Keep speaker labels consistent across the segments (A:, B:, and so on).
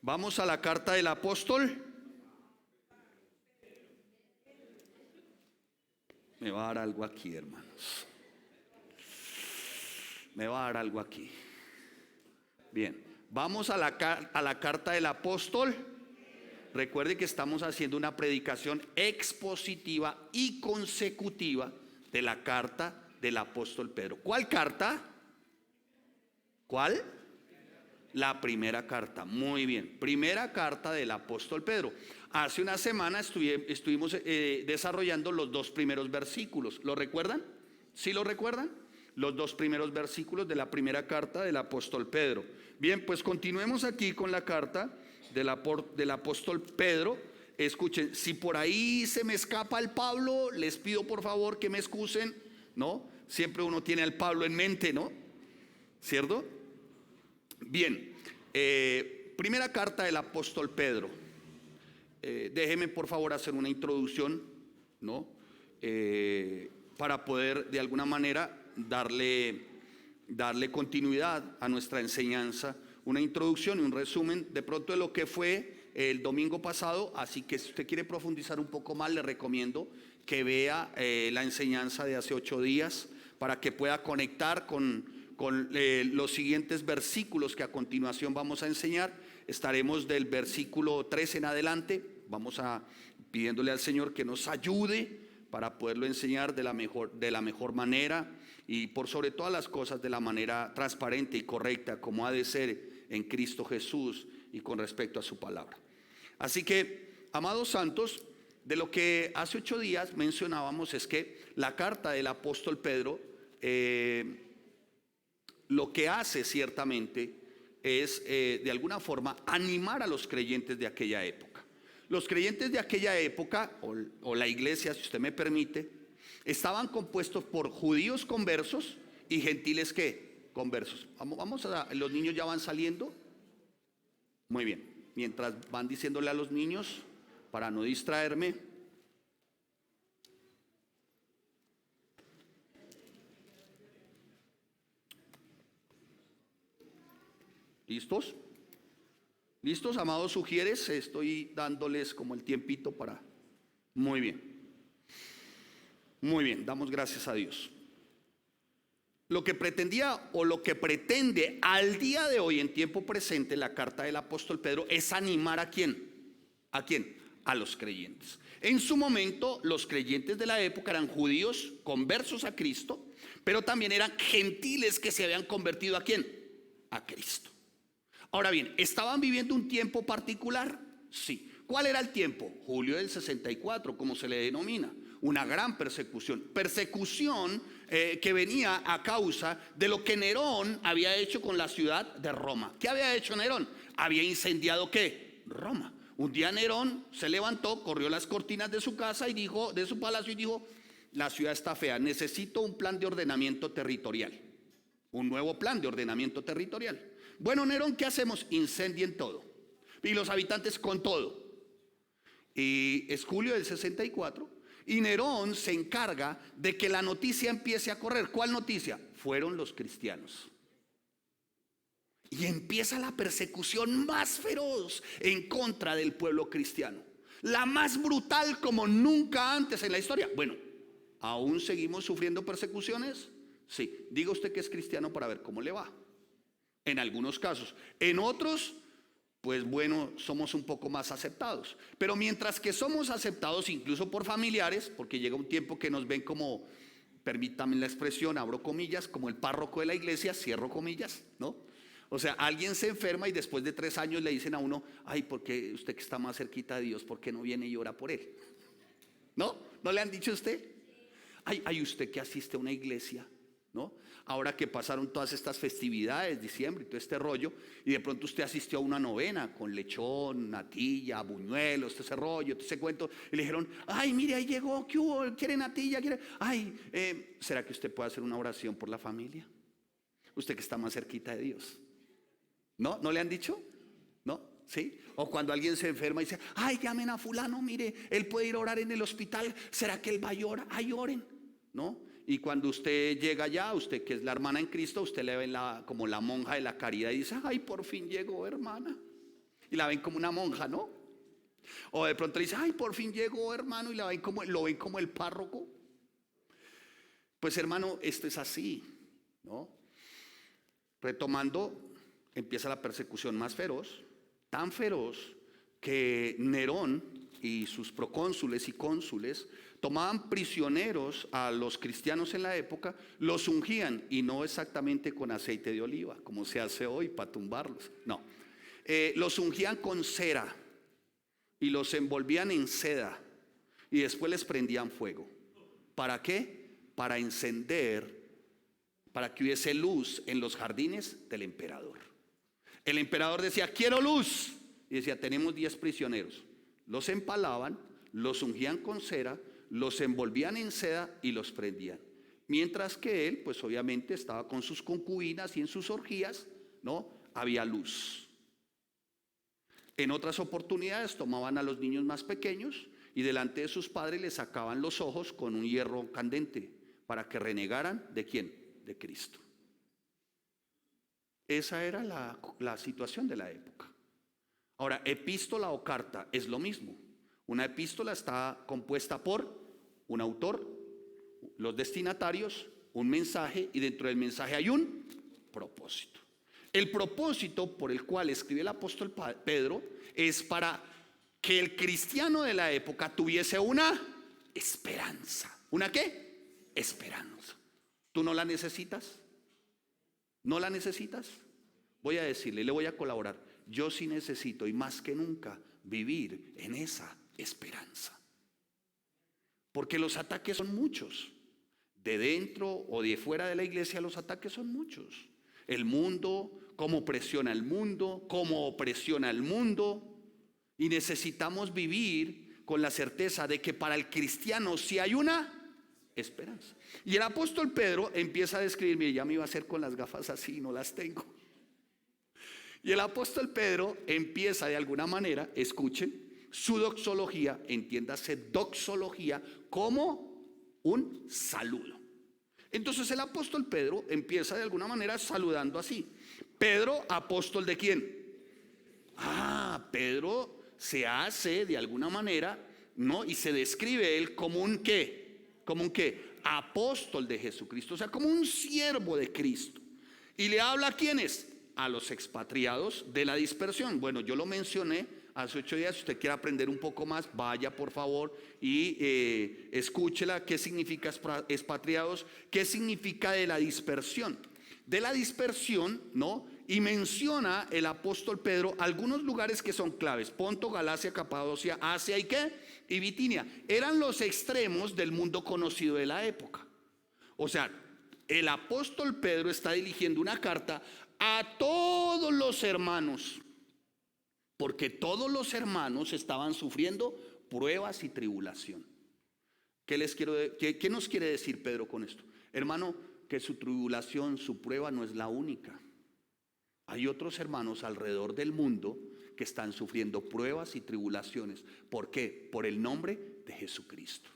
A: Vamos a la carta del apóstol. Me va a dar algo aquí, hermanos. Me va a dar algo aquí. Bien, vamos a la carta del apóstol. Recuerde que estamos haciendo una predicación expositiva y consecutiva de la carta del apóstol Pedro. ¿Cuál carta? ¿Cuál? La primera carta. Muy bien, primera carta del apóstol Pedro. Hace una semana estuvimos desarrollando los dos primeros versículos. ¿Lo recuerdan? ¿Sí lo recuerdan? Los dos primeros versículos de la primera carta del apóstol Pedro. Bien, pues continuemos aquí con la carta del apóstol Pedro. Escuchen, si por ahí se me escapa el Pablo, les pido por favor que me excusen, ¿no? Siempre uno tiene al Pablo en mente, ¿no? ¿Cierto? Bien, primera carta del apóstol Pedro. Déjeme por favor hacer una introducción, ¿no? Para poder de alguna manera darle continuidad a nuestra enseñanza, una introducción y un resumen de pronto de lo que fue el domingo pasado. Así que si usted quiere profundizar un poco más, le recomiendo que vea la enseñanza de hace 8 días para que pueda conectar con los siguientes versículos que a continuación vamos a enseñar. Estaremos del versículo 3 en adelante. Vamos a pidiéndole al Señor que nos ayude para poderlo enseñar de la mejor manera, y por sobre todas las cosas de la manera transparente y correcta como ha de ser en Cristo Jesús y con respecto a su palabra. Así que, amados santos, de lo que hace 8 días mencionábamos es que la carta del apóstol Pedro lo que hace ciertamente es de alguna forma animar a los creyentes de aquella época. Los creyentes de aquella época, o la iglesia, si usted me permite, estaban compuestos por judíos conversos y gentiles ¿qué? Conversos. Los niños ya van saliendo. Muy bien, mientras van diciéndole a los niños, para no distraerme. ¿Listos? ¿Listos, amados sugieres? Estoy dándoles como el tiempito para... Muy bien. Muy bien, damos gracias a Dios. Lo que pretendía o lo que pretende al día de hoy en tiempo presente la carta del apóstol Pedro es animar ¿a quién? ¿A quién? A los creyentes. En su momento los creyentes de la época eran judíos conversos a Cristo, pero también eran gentiles que se habían convertido ¿a quién? A Cristo. Ahora bien, ¿estaban viviendo un tiempo particular? Sí. ¿Cuál era el tiempo? Julio del 64, como se le denomina. Una gran persecución que venía a causa de lo que Nerón había hecho con la ciudad de Roma. ¿Qué había hecho Nerón? Había incendiado ¿qué? Roma. Un día Nerón se levantó, corrió las cortinas de su casa y dijo, de su palacio, y dijo: la ciudad está fea, necesito un plan de ordenamiento territorial, un nuevo plan de ordenamiento territorial. Bueno, Nerón, ¿qué hacemos? Incendien todo, y los habitantes con todo. Y es julio del 64. Y Nerón se encarga de que la noticia empiece a correr. ¿Cuál noticia? Fueron los cristianos. Y empieza la persecución más feroz en contra del pueblo cristiano. La más brutal como nunca antes en la historia. Bueno, ¿aún seguimos sufriendo persecuciones? Sí. Diga usted que es cristiano para ver cómo le va. En algunos casos. En otros, pues bueno, somos un poco más aceptados. Pero mientras que somos aceptados incluso por familiares, porque llega un tiempo que nos ven como, permítame la expresión, abro comillas, como el párroco de la iglesia, cierro comillas, ¿no? O sea, alguien se enferma y después de 3 años le dicen a uno: ay, ¿por qué usted que está más cerquita de Dios, por qué no viene y ora por él? ¿No? ¿No le han dicho a usted? Ay, usted que asiste a una iglesia, ¿no? Ahora que pasaron todas estas festividades, diciembre y todo este rollo, y de pronto usted asistió a una novena con lechón, natilla, buñuelos, todo ese rollo, todo ese cuento, y le dijeron: ay, mire, ahí llegó, ¿qué hubo? ¿Quiere natilla? ¿Será que usted puede hacer una oración por la familia? Usted que está más cerquita de Dios. ¿No? ¿No le han dicho? ¿No? ¿Sí? O cuando alguien se enferma y dice: ay, llamen a fulano, mire, él puede ir a orar en el hospital, ¿será que él va a llorar? Ay, oren, ¿no? Y cuando usted llega allá, usted que es la hermana en Cristo, usted le ve como la monja de la caridad y dice: ay, por fin llegó, hermana. Y la ven como una monja, ¿no? O de pronto le dicen, ay, por fin llegó, hermano, y lo ven como el párroco. Pues hermano, esto es así, ¿no? Retomando, empieza la persecución más feroz, tan feroz que Nerón y sus procónsules y cónsules tomaban prisioneros a los cristianos en la época, los ungían, y no exactamente con aceite de oliva, como se hace hoy para tumbarlos, no. Los ungían con cera y los envolvían en seda y después les prendían fuego. ¿Para qué? Para encender, para que hubiese luz en los jardines del emperador. El emperador decía, quiero luz, y decía, tenemos 10 prisioneros. Los empalaban, los ungían con cera, los envolvían en seda y los prendían. Mientras que él, pues obviamente estaba con sus concubinas y en sus orgías, ¿no? Había luz. En otras oportunidades tomaban a los niños más pequeños y delante de sus padres les sacaban los ojos con un hierro candente para que renegaran ¿de quién? De Cristo. Esa era la situación de la época. Ahora, epístola o carta es lo mismo. Una epístola está compuesta por un autor, los destinatarios, un mensaje, y dentro del mensaje hay un propósito. El propósito por el cual escribe el apóstol Pedro es para que el cristiano de la época tuviese una esperanza. ¿Una qué? Esperanza. ¿Tú no la necesitas? ¿No la necesitas? Voy a decirle, le voy a colaborar. Yo sí necesito, y más que nunca, vivir en esa esperanza. Porque los ataques son muchos. De dentro o de fuera de la iglesia los ataques son muchos. El mundo, cómo presiona el mundo, cómo opresiona el mundo. Y necesitamos vivir con la certeza de que para el cristiano sí hay una esperanza. Y el apóstol Pedro empieza a describir, mire, ya me iba a hacer con las gafas así, no las tengo. Y el apóstol Pedro empieza de alguna manera, escuchen, su doxología, entiéndase doxología, como un saludo. Entonces el apóstol Pedro empieza de alguna manera saludando así. Pedro, apóstol ¿de quién? Pedro se hace de alguna manera, ¿no? Y se describe él como un ¿qué? Como un ¿qué? Apóstol de Jesucristo, o sea, como un siervo de Cristo. Y le habla ¿a quiénes? A los expatriados de la dispersión. Bueno, yo lo mencioné hace 8 días. Si usted quiere aprender un poco más, vaya por favor y escúchela. ¿Qué significa expatriados? ¿Qué significa de la dispersión? De la dispersión, ¿no? Y menciona el apóstol Pedro algunos lugares que son claves: Ponto, Galacia, Capadocia, Asia y ¿qué? Y Bitinia. Eran los extremos del mundo conocido de la época. O sea, el apóstol Pedro está dirigiendo una carta a todos los hermanos, porque todos los hermanos estaban sufriendo pruebas y tribulación. ¿Qué nos quiere decir Pedro con esto? Hermano, que su tribulación, su prueba no es la única. Hay otros hermanos alrededor del mundo que están sufriendo pruebas y tribulaciones. ¿Por qué? Por el nombre de Jesucristo.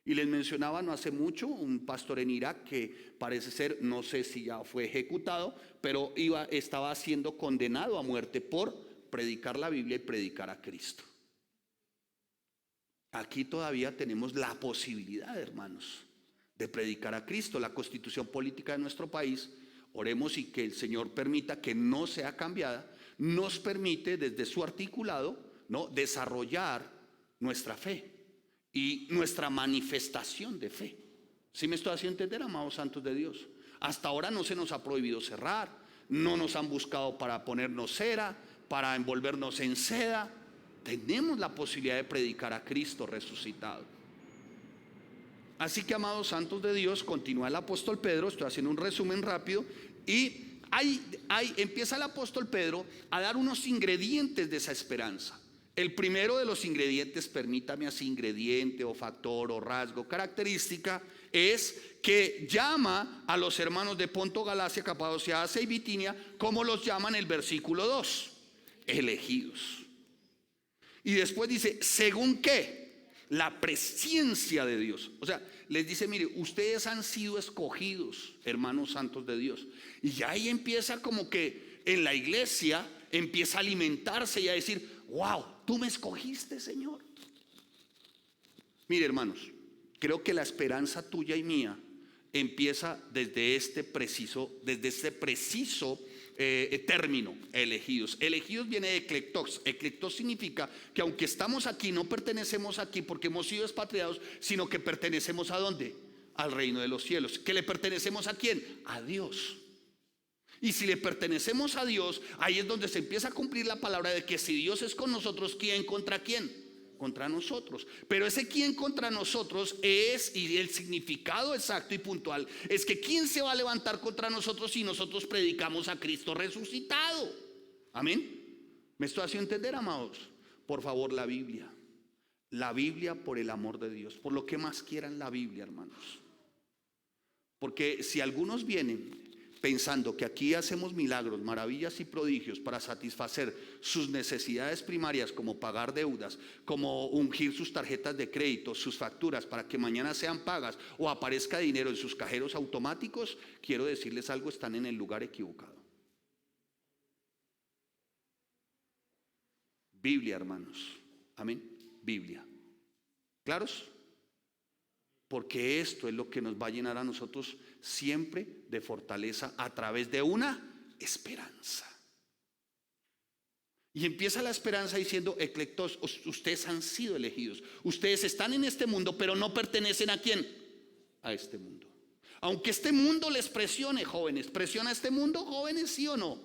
A: Y les mencionaba no hace mucho un pastor en Irak que parece ser, no sé si ya fue ejecutado, pero estaba siendo condenado a muerte por predicar la Biblia y predicar a Cristo. Aquí todavía tenemos la posibilidad, hermanos, de predicar a Cristo. La constitución política de nuestro país, oremos y que el Señor permita que no sea cambiada, nos permite desde su articulado, ¿no?, desarrollar nuestra fe y nuestra manifestación de fe. ¿Sí me estoy haciendo entender, amados santos de Dios? Hasta ahora no se nos ha prohibido cerrar, no nos han buscado para ponernos cera, para envolvernos en seda. Tenemos la posibilidad de predicar a Cristo resucitado. Así que, amados santos de Dios, continúa el apóstol Pedro. Estoy haciendo un resumen rápido. Y ahí empieza el apóstol Pedro a dar unos ingredientes de esa esperanza. El primero de los ingredientes, permítame así, ingrediente o factor o rasgo, característica, es que llama a los hermanos de Ponto, Galacia, Capadocia, Asia y Bitinia, como los llama en el versículo 2, elegidos. Y después dice, ¿según qué? La presencia de Dios. O sea, les dice, mire, ustedes han sido escogidos, hermanos santos de Dios. Y ya ahí empieza como que en la iglesia empieza a alimentarse y a decir: wow, tú me escogiste, Señor. Mire, hermanos, creo que la esperanza tuya y mía empieza desde este preciso término, elegidos. Elegidos viene de eclectos. Eclectos significa que aunque estamos aquí, no pertenecemos aquí porque hemos sido expatriados, sino que pertenecemos ¿a dónde? Al reino de los cielos. ¿Que le pertenecemos a quién? A Dios. Y si le pertenecemos a Dios, ahí es donde se empieza a cumplir la palabra de que si Dios es con nosotros, ¿quién contra quién? Contra nosotros. Pero ese quién contra nosotros es, y el significado exacto y puntual es que ¿quién se va a levantar contra nosotros si nosotros predicamos a Cristo resucitado? Amén. ¿Me estoy haciendo entender, amados? Por favor, la Biblia, por el amor de Dios, por lo que más quieran la Biblia, hermanos. Porque si algunos vienen pensando que aquí hacemos milagros, maravillas y prodigios para satisfacer sus necesidades primarias, como pagar deudas, como ungir sus tarjetas de crédito, sus facturas para que mañana sean pagas o aparezca dinero en sus cajeros automáticos, quiero decirles algo: están en el lugar equivocado. Biblia, hermanos. Amén. Biblia. ¿Claros? Porque esto es lo que nos va a llenar a nosotros siempre de fortaleza a través de una esperanza. Y empieza la esperanza diciendo: eclectos, ustedes han sido elegidos. Ustedes están en este mundo, pero no pertenecen ¿a quién? A este mundo. Aunque este mundo les presione, jóvenes. ¿Presiona este mundo, jóvenes, sí o no?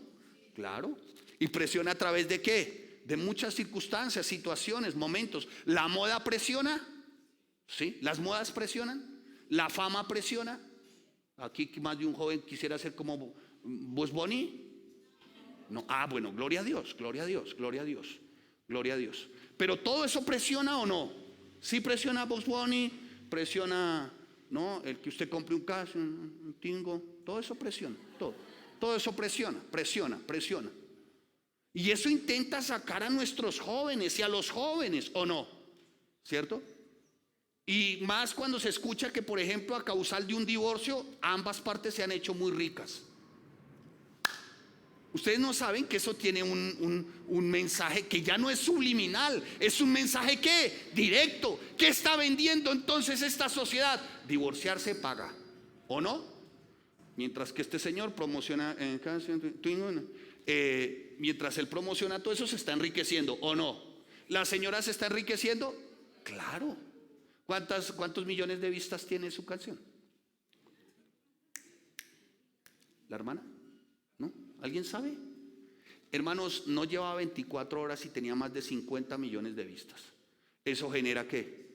A: Claro. ¿Y presiona a través de qué? De muchas circunstancias, situaciones, momentos. ¿La moda presiona? ¿Sí? ¿Las modas presionan? ¿La fama presiona? Aquí más de un joven quisiera ser como Bugs Bunny. No, bueno, gloria a Dios, gloria a Dios, gloria a Dios, gloria a Dios. Pero todo eso presiona ¿o no? Sí presiona a Bugs Bunny, presiona, ¿no? El que usted compre un caso, un tingo, todo eso presiona, todo eso presiona. Y eso intenta sacar a nuestros jóvenes y a los jóvenes, ¿o no? ¿Cierto? Y más cuando se escucha que, por ejemplo, a causa de un divorcio, ambas partes se han hecho muy ricas. Ustedes no saben que eso tiene un mensaje que ya no es subliminal, es un mensaje ¿qué? Directo. ¿Qué está vendiendo entonces esta sociedad? Divorciarse paga, ¿o no? Mientras que este señor promociona, mientras él promociona todo eso, se está enriqueciendo, ¿o no? ¿La señora se está enriqueciendo? Claro. ¿Cuántos millones de vistas tiene su canción? ¿La hermana? ¿No? ¿Alguien sabe? Hermanos, no llevaba 24 horas y tenía más de 50 millones de vistas. ¿Eso genera qué?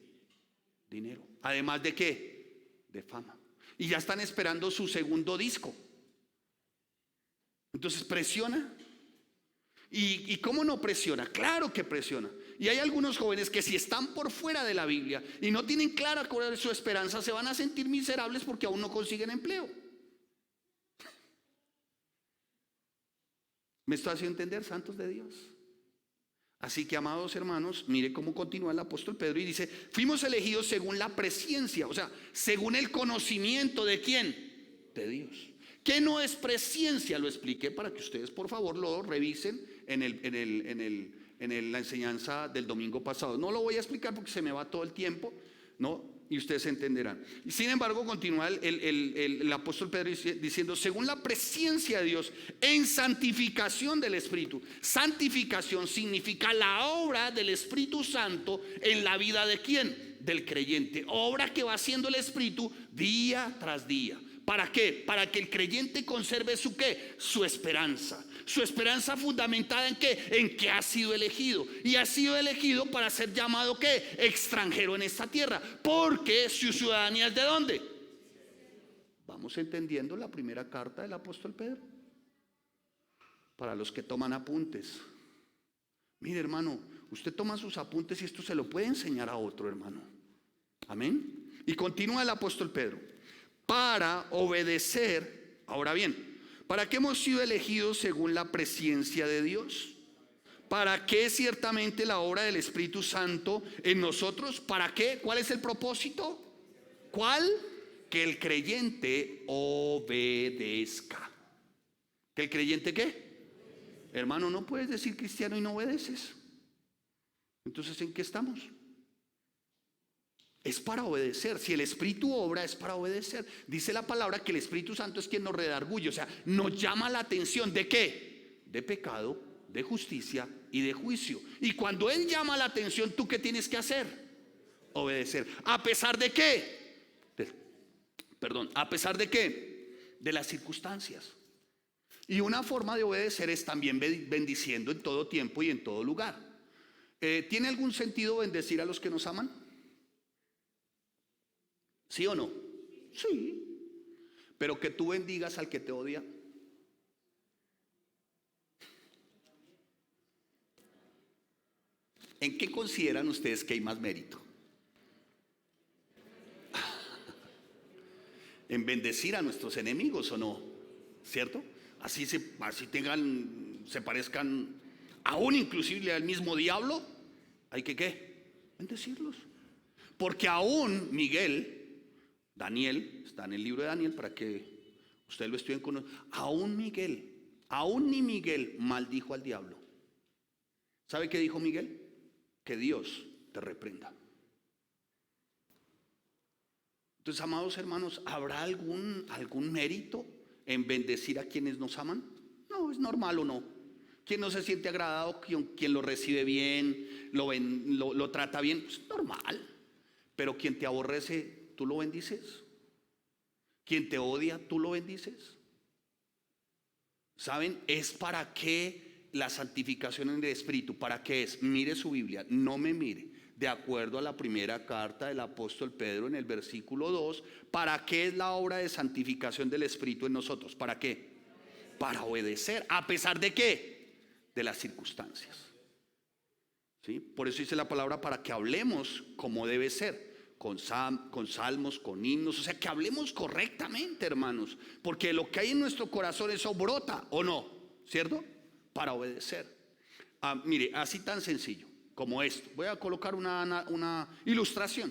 A: Dinero. ¿Además de qué? De fama. Y ya están esperando su segundo disco. Entonces, ¿presiona? ¿Y cómo no presiona? Claro que presiona. Y hay algunos jóvenes que si están por fuera de la Biblia y no tienen clara cuál es su esperanza, se van a sentir miserables porque aún no consiguen empleo. ¿Me estoy haciendo entender, santos de Dios? Así que, amados hermanos, mire cómo continúa el apóstol Pedro y dice: fuimos elegidos según la presciencia, o sea, según el conocimiento ¿de quién? De Dios. ¿Qué no es presciencia? Lo expliqué para que ustedes por favor lo revisen en la enseñanza del domingo pasado. No lo voy a explicar porque se me va todo el tiempo, ¿no? Y ustedes entenderán. Y sin embargo, continúa el apóstol Pedro diciendo: según la presciencia de Dios en santificación del Espíritu. Santificación significa la obra del Espíritu Santo en la vida ¿de quién? Del creyente. Obra que va haciendo el Espíritu día tras día. ¿Para qué? Para que el creyente conserve su ¿qué? Su esperanza. Su esperanza fundamentada ¿en qué? En que ha sido elegido. Y ha sido elegido para ser llamado ¿qué? Extranjero en esta tierra. Porque su ciudadanía es ¿de dónde? Vamos entendiendo la primera carta del apóstol Pedro. Para los que toman apuntes. Mire, hermano, usted toma sus apuntes y esto se lo puede enseñar a otro, hermano. Amén. Y continúa el apóstol Pedro. Para obedecer, ahora bien, ¿para qué hemos sido elegidos según la presciencia de Dios? ¿Para qué ciertamente la obra del Espíritu Santo en nosotros? ¿Para qué? ¿Cuál es el propósito? ¿Cuál? Que el creyente obedezca. ¿Que el creyente qué? Hermano, no puedes decir cristiano y no obedeces. Entonces, ¿en qué estamos? Es para obedecer. Si el Espíritu obra, es para obedecer. Dice la palabra que el Espíritu Santo es quien nos redarguye, o sea, nos llama la atención. ¿De qué? De pecado, de justicia y de juicio. Y cuando Él llama la atención, ¿tú qué tienes que hacer? Obedecer. ¿A pesar de qué? ¿A pesar de qué? De las circunstancias. Y una forma de obedecer es también bendiciendo en todo tiempo y en todo lugar. ¿Tiene algún sentido bendecir a los que nos aman? ¿Sí o no? Sí. Pero que tú bendigas al que te odia. ¿En qué consideran ustedes que hay más mérito? ¿En bendecir a nuestros enemigos o no? ¿Cierto? Así se parezcan aún inclusive al mismo diablo, hay que ¿qué? Bendecirlos. Porque aún Daniel, está en el libro de Daniel para que ustedes lo estudien con nosotros. Aún ni Miguel maldijo al diablo. ¿Sabe qué dijo Miguel? Que Dios te reprenda. Entonces, amados hermanos, ¿habrá algún mérito en bendecir a quienes nos aman? No, es normal o no. ¿Quién no se siente agradado? ¿Quién lo recibe bien? ¿Lo trata bien? Es normal. Pero quien te aborrece, ¿tú lo bendices? ¿Quien te odia, tú lo bendices? ¿Saben? Es para qué la santificación en el Espíritu. ¿Para qué es? Mire su Biblia, no me mire. De acuerdo a la primera carta del apóstol Pedro en el versículo 2, ¿para qué es la obra de santificación del Espíritu en nosotros? ¿Para qué? Para obedecer. ¿A pesar de qué? De las circunstancias. ¿Sí? Por eso dice la palabra para que hablemos como debe ser. Con salmos, con himnos, o sea, que hablemos correctamente, hermanos. Porque lo que hay en nuestro corazón, eso brota, ¿o no? ¿Cierto? Para obedecer. Mire, así tan sencillo como esto. Voy a colocar una ilustración.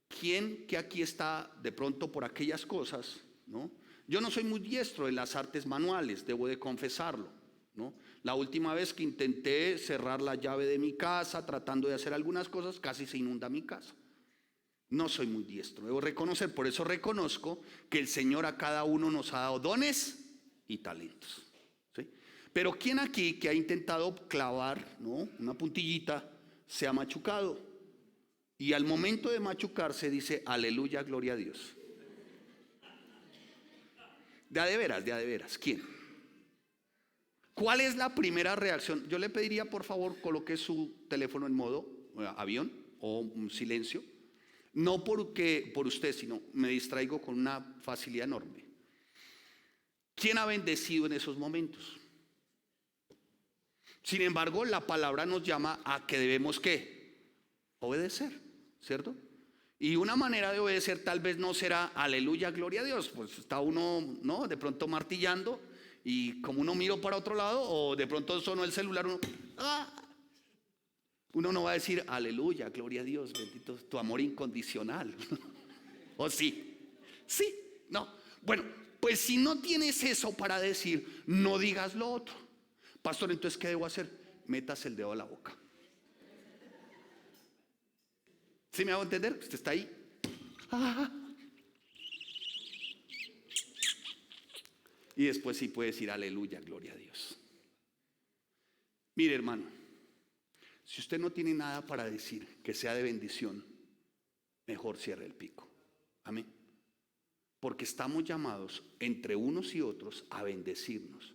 A: ¿Quién que aquí está de pronto por aquellas cosas, no? Yo no soy muy diestro en las artes manuales, debo de confesarlo, ¿no? La última vez que intenté cerrar la llave de mi casa, tratando de hacer algunas cosas, casi se inunda mi casa. No soy muy diestro, debo reconocer, por eso reconozco que el Señor a cada uno nos ha dado dones y talentos. ¿Sí? Pero ¿quién aquí que ha intentado clavar, ¿no?, una puntillita, se ha machucado? Y al momento de machucarse dice, aleluya, gloria a Dios. De a de veras, ¿quién? ¿Cuál es la primera reacción? Yo le pediría, por favor, coloque su teléfono en modo avión o silencio. No por usted, sino me distraigo con una facilidad enorme. ¿Quién ha bendecido en esos momentos? Sin embargo, la palabra nos llama a que debemos ¿qué? Obedecer, ¿cierto? Y una manera de obedecer tal vez no será aleluya, gloria a Dios. Pues está uno, ¿no?, de pronto martillando y como uno mira para otro lado o de pronto sonó el celular, uno no va a decir aleluya, gloria a Dios, bendito tu amor incondicional. ¿O sí? Sí, no. Bueno, pues si no tienes eso para decir, no digas lo otro. Pastor, entonces ¿qué debo hacer? Metas el dedo a la boca. ¿Sí me hago entender? Usted está ahí. Y después sí puede decir aleluya, gloria a Dios. Mire, hermano, si usted no tiene nada para decir que sea de bendición, mejor cierre el pico. Amén. Porque estamos llamados entre unos y otros a bendecirnos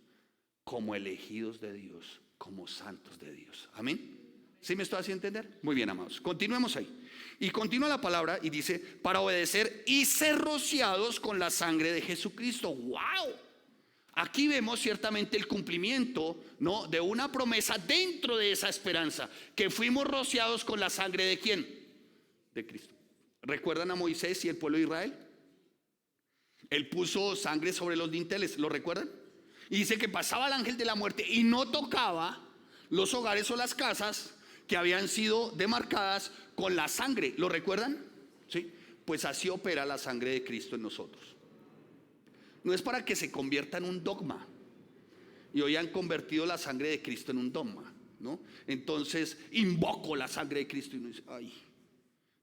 A: como elegidos de Dios, como santos de Dios. Amén. ¿Sí me estoy haciendo entender? Muy bien, amados. Continuemos ahí. Y continúa la palabra y dice, para obedecer y ser rociados con la sangre de Jesucristo. ¡Wow! Aquí vemos ciertamente el cumplimiento, ¿no?, de una promesa dentro de esa esperanza, que fuimos rociados con la sangre ¿de quién? De Cristo. ¿Recuerdan a Moisés y el pueblo de Israel? Él puso sangre sobre los dinteles, ¿lo recuerdan? Y dice que pasaba el ángel de la muerte y no tocaba los hogares o las casas que habían sido demarcadas con la sangre, ¿lo recuerdan? ¿Sí? Pues así opera la sangre de Cristo en nosotros. No es para que se convierta en un dogma, Y hoy han convertido la sangre de Cristo en un dogma, ¿no? Entonces invoco la sangre de Cristo y uno dice, ay,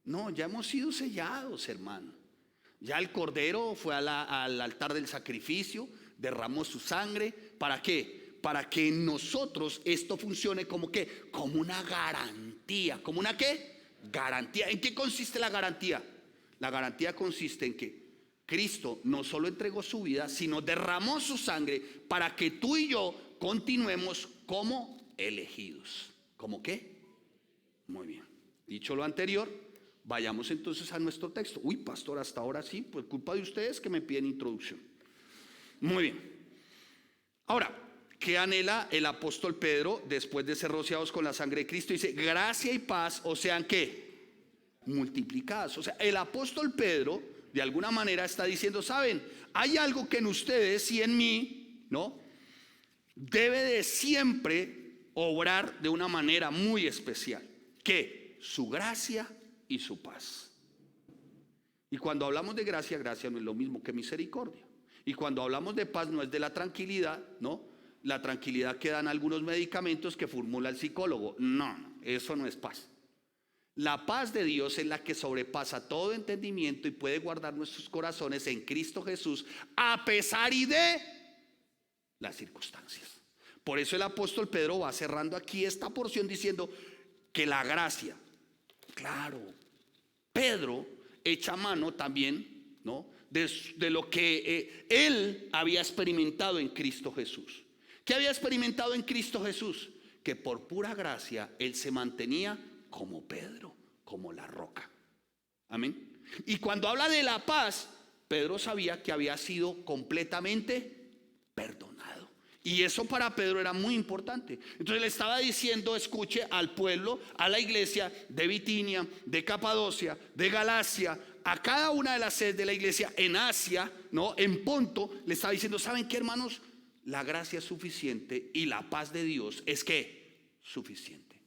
A: no, ya hemos sido sellados, hermano. Ya el Cordero fue al altar del sacrificio, derramó su sangre. ¿Para qué? Para que en nosotros esto funcione como ¿qué? Como una garantía. ¿Como una qué? Garantía. ¿En qué consiste la garantía? La garantía consiste en que Cristo no solo entregó su vida, sino derramó su sangre para que tú y yo continuemos como elegidos. ¿Cómo qué? Muy bien. Dicho lo anterior, vayamos entonces a nuestro texto. Uy, pastor, hasta ahora sí, pues culpa de ustedes que me piden introducción. Muy bien. Ahora, ¿qué anhela el apóstol Pedro después de ser rociados con la sangre de Cristo? Dice, gracia y paz, o sean ¿qué? Multiplicadas. O sea, el apóstol Pedro de alguna manera está diciendo, ¿saben? Hay algo que en ustedes y en mí, ¿no? Debe de siempre obrar de una manera muy especial. ¿Qué? Su gracia y su paz. Y cuando hablamos de gracia, gracia no es lo mismo que misericordia. Y cuando hablamos de paz no es de la tranquilidad, ¿no? La tranquilidad que dan algunos medicamentos que formula el psicólogo. No, eso no es paz. La paz de Dios es la que sobrepasa todo entendimiento y puede guardar nuestros corazones en Cristo Jesús a pesar y de las circunstancias. Por eso el apóstol Pedro va cerrando aquí esta porción diciendo que la gracia, claro, Pedro echa mano también, ¿no? de lo que él había experimentado en Cristo Jesús. ¿Qué había experimentado en Cristo Jesús? Que por pura gracia él se mantenía como Pedro, como la roca. Amén. Y cuando habla de la paz, Pedro sabía que había sido completamente perdonado. Y eso para Pedro era muy importante. Entonces le estaba diciendo, escuche al pueblo, a la iglesia de Bitinia, de Capadocia, de Galacia, a cada una de las sedes de la iglesia en Asia, ¿no? En Ponto, le estaba diciendo, ¿saben qué, hermanos? La gracia es suficiente y la paz de Dios es ¿qué? Suficiente.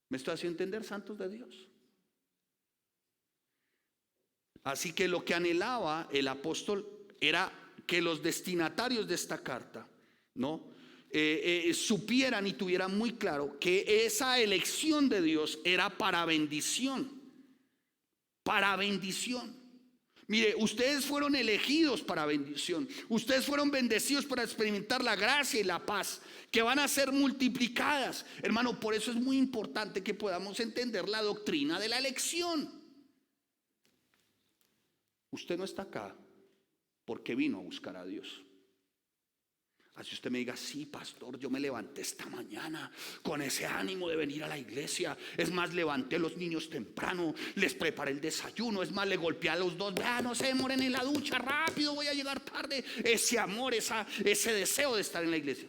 A: ¿Me estoy haciendo entender, santos de Dios? Así que lo que anhelaba el apóstol era que los destinatarios de esta carta, ¿no? Supieran y tuvieran muy claro que esa elección de Dios era para bendición. Para bendición. Mire, ustedes fueron elegidos para bendición. Ustedes fueron bendecidos para experimentar la gracia y la paz que van a ser multiplicadas. Hermano, por eso es muy importante que podamos entender la doctrina de la elección. Usted no está acá porque vino a buscar a Dios. Así usted me diga, sí, pastor, yo me levanté esta mañana con ese ánimo de venir a la iglesia. Es más, levanté a los niños temprano, les preparé el desayuno. Es más, le golpeé a los dos, no se demoren en la ducha, rápido, voy a llegar tarde. Ese amor, ese deseo de estar en la iglesia,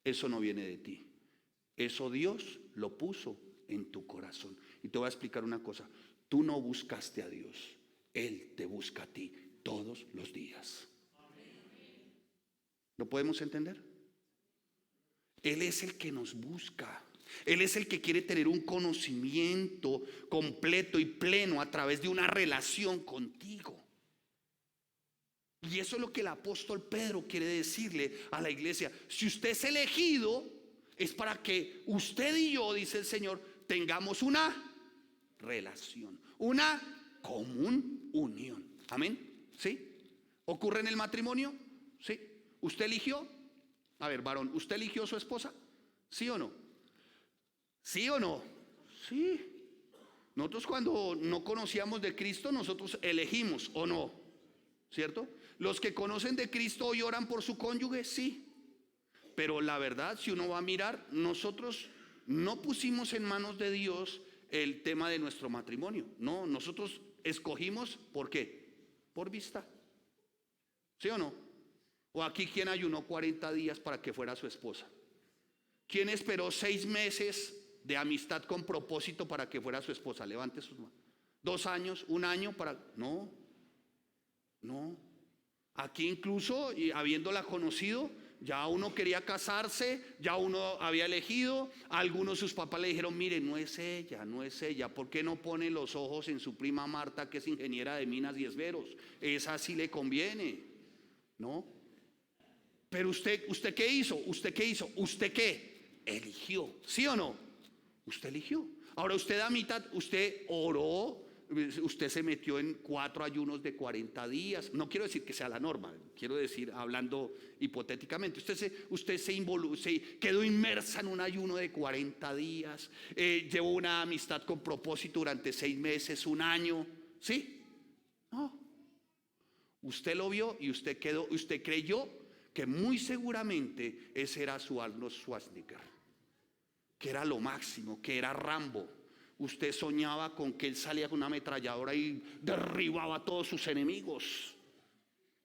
A: eso no viene de ti. Eso Dios lo puso en tu corazón. Y te voy a explicar una cosa, tú no buscaste a Dios, Él te busca a ti todos los días. ¿Lo podemos entender? Él es el que nos busca. Él es el que quiere tener un conocimiento completo y pleno a través de una relación contigo. Y eso es lo que el apóstol Pedro quiere decirle a la iglesia. Si usted es elegido, es para que usted y yo, dice el Señor, tengamos una relación, una común unión. Amén. ¿Sí? ¿Ocurre en el matrimonio? Sí. ¿Usted eligió? A ver, varón, ¿usted eligió a su esposa? ¿Sí o no? ¿Sí o no? Sí. Nosotros cuando no conocíamos de Cristo, nosotros elegimos o no, ¿cierto? Los que conocen de Cristo hoy oran por su cónyuge, sí. Pero la verdad, si uno va a mirar, nosotros no pusimos en manos de Dios el tema de nuestro matrimonio. No, nosotros escogimos, ¿por qué? Por vista. ¿Sí o no? O aquí, ¿quién ayunó 40 días para que fuera su esposa? ¿Quién esperó 6 meses de amistad con propósito para que fuera su esposa? Levante sus manos. 2 años, 1 año para... No. Aquí incluso, y habiéndola conocido, ya uno quería casarse, ya uno había elegido. Algunos sus papás le dijeron, mire, no es ella. ¿Por qué no pone los ojos en su prima Marta, que es ingeniera de minas y esmeros? Esa sí le conviene, ¿no? Pero usted ¿qué hizo? ¿Usted qué hizo? ¿Usted qué? Eligió, ¿sí o no? Usted eligió. Ahora usted a mitad, usted oró, usted se metió en 4 ayunos de 40 días. No quiero decir que sea la norma, quiero decir, hablando hipotéticamente, usted se quedó inmersa en un ayuno de 40 días, llevó una amistad con propósito durante 6 meses, un año, ¿sí? No. Usted lo vio y usted creyó que muy seguramente ese era su Arnold Schwarzenegger, que era lo máximo, que era Rambo. Usted soñaba con que él salía con una ametralladora y derribaba a todos sus enemigos.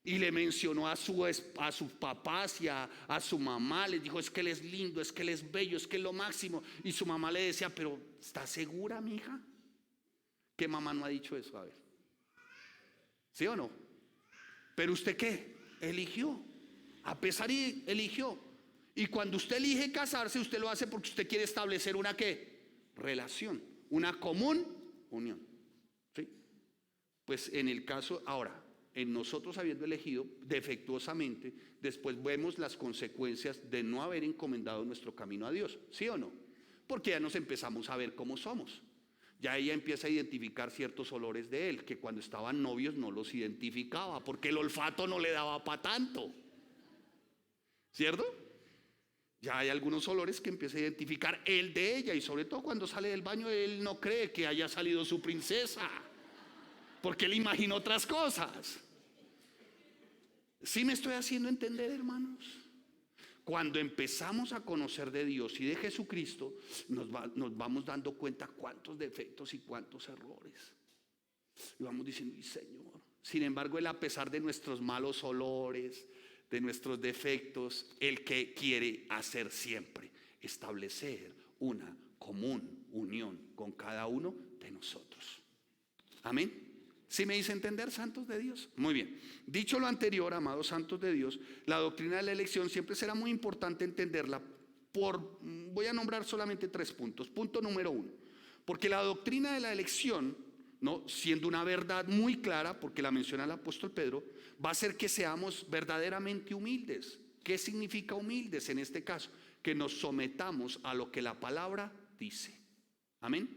A: Y le mencionó a sus papás y a su mamá. Les dijo: es que él es lindo, es que él es bello, es que es lo máximo. Y su mamá le decía: pero ¿está segura, mija? ¿Qué mamá no ha dicho eso? A ver, ¿sí o no? Pero usted ¿qué? Eligió. A pesar y eligió. Y cuando usted elige casarse, usted lo hace porque usted quiere establecer una ¿qué? Relación, una común unión, ¿sí? Pues en el caso, ahora, en nosotros habiendo elegido defectuosamente, después vemos las consecuencias de no haber encomendado nuestro camino a Dios, ¿sí o no? Porque ya nos empezamos a ver cómo somos. Ya ella empieza a identificar ciertos olores de él, que cuando estaban novios no los identificaba, porque el olfato no le daba para tanto, ¿cierto? Ya hay algunos olores que empieza a identificar él de ella, y sobre todo cuando sale del baño él no cree que haya salido su princesa, porque él imagina otras cosas. ¿Sí me estoy haciendo entender, hermanos? Cuando empezamos a conocer de Dios y de Jesucristo, nos vamos dando cuenta cuántos defectos y cuántos errores. Y vamos diciendo: y Señor. Sin embargo, Él, a pesar de nuestros malos olores, de nuestros defectos, Él que quiere hacer siempre, establecer una común unión con cada uno de nosotros. Amén. ¿Sí me hice entender, santos de Dios? Muy bien. Dicho lo anterior, amados santos de Dios, la doctrina de la elección siempre será muy importante entenderla voy a nombrar solamente 3 puntos. Punto número 1, porque la doctrina de la elección, ¿no?, siendo una verdad muy clara, porque la menciona el apóstol Pedro, va a hacer que seamos verdaderamente humildes. ¿Qué significa humildes en este caso? Que nos sometamos a lo que la palabra dice. Amén.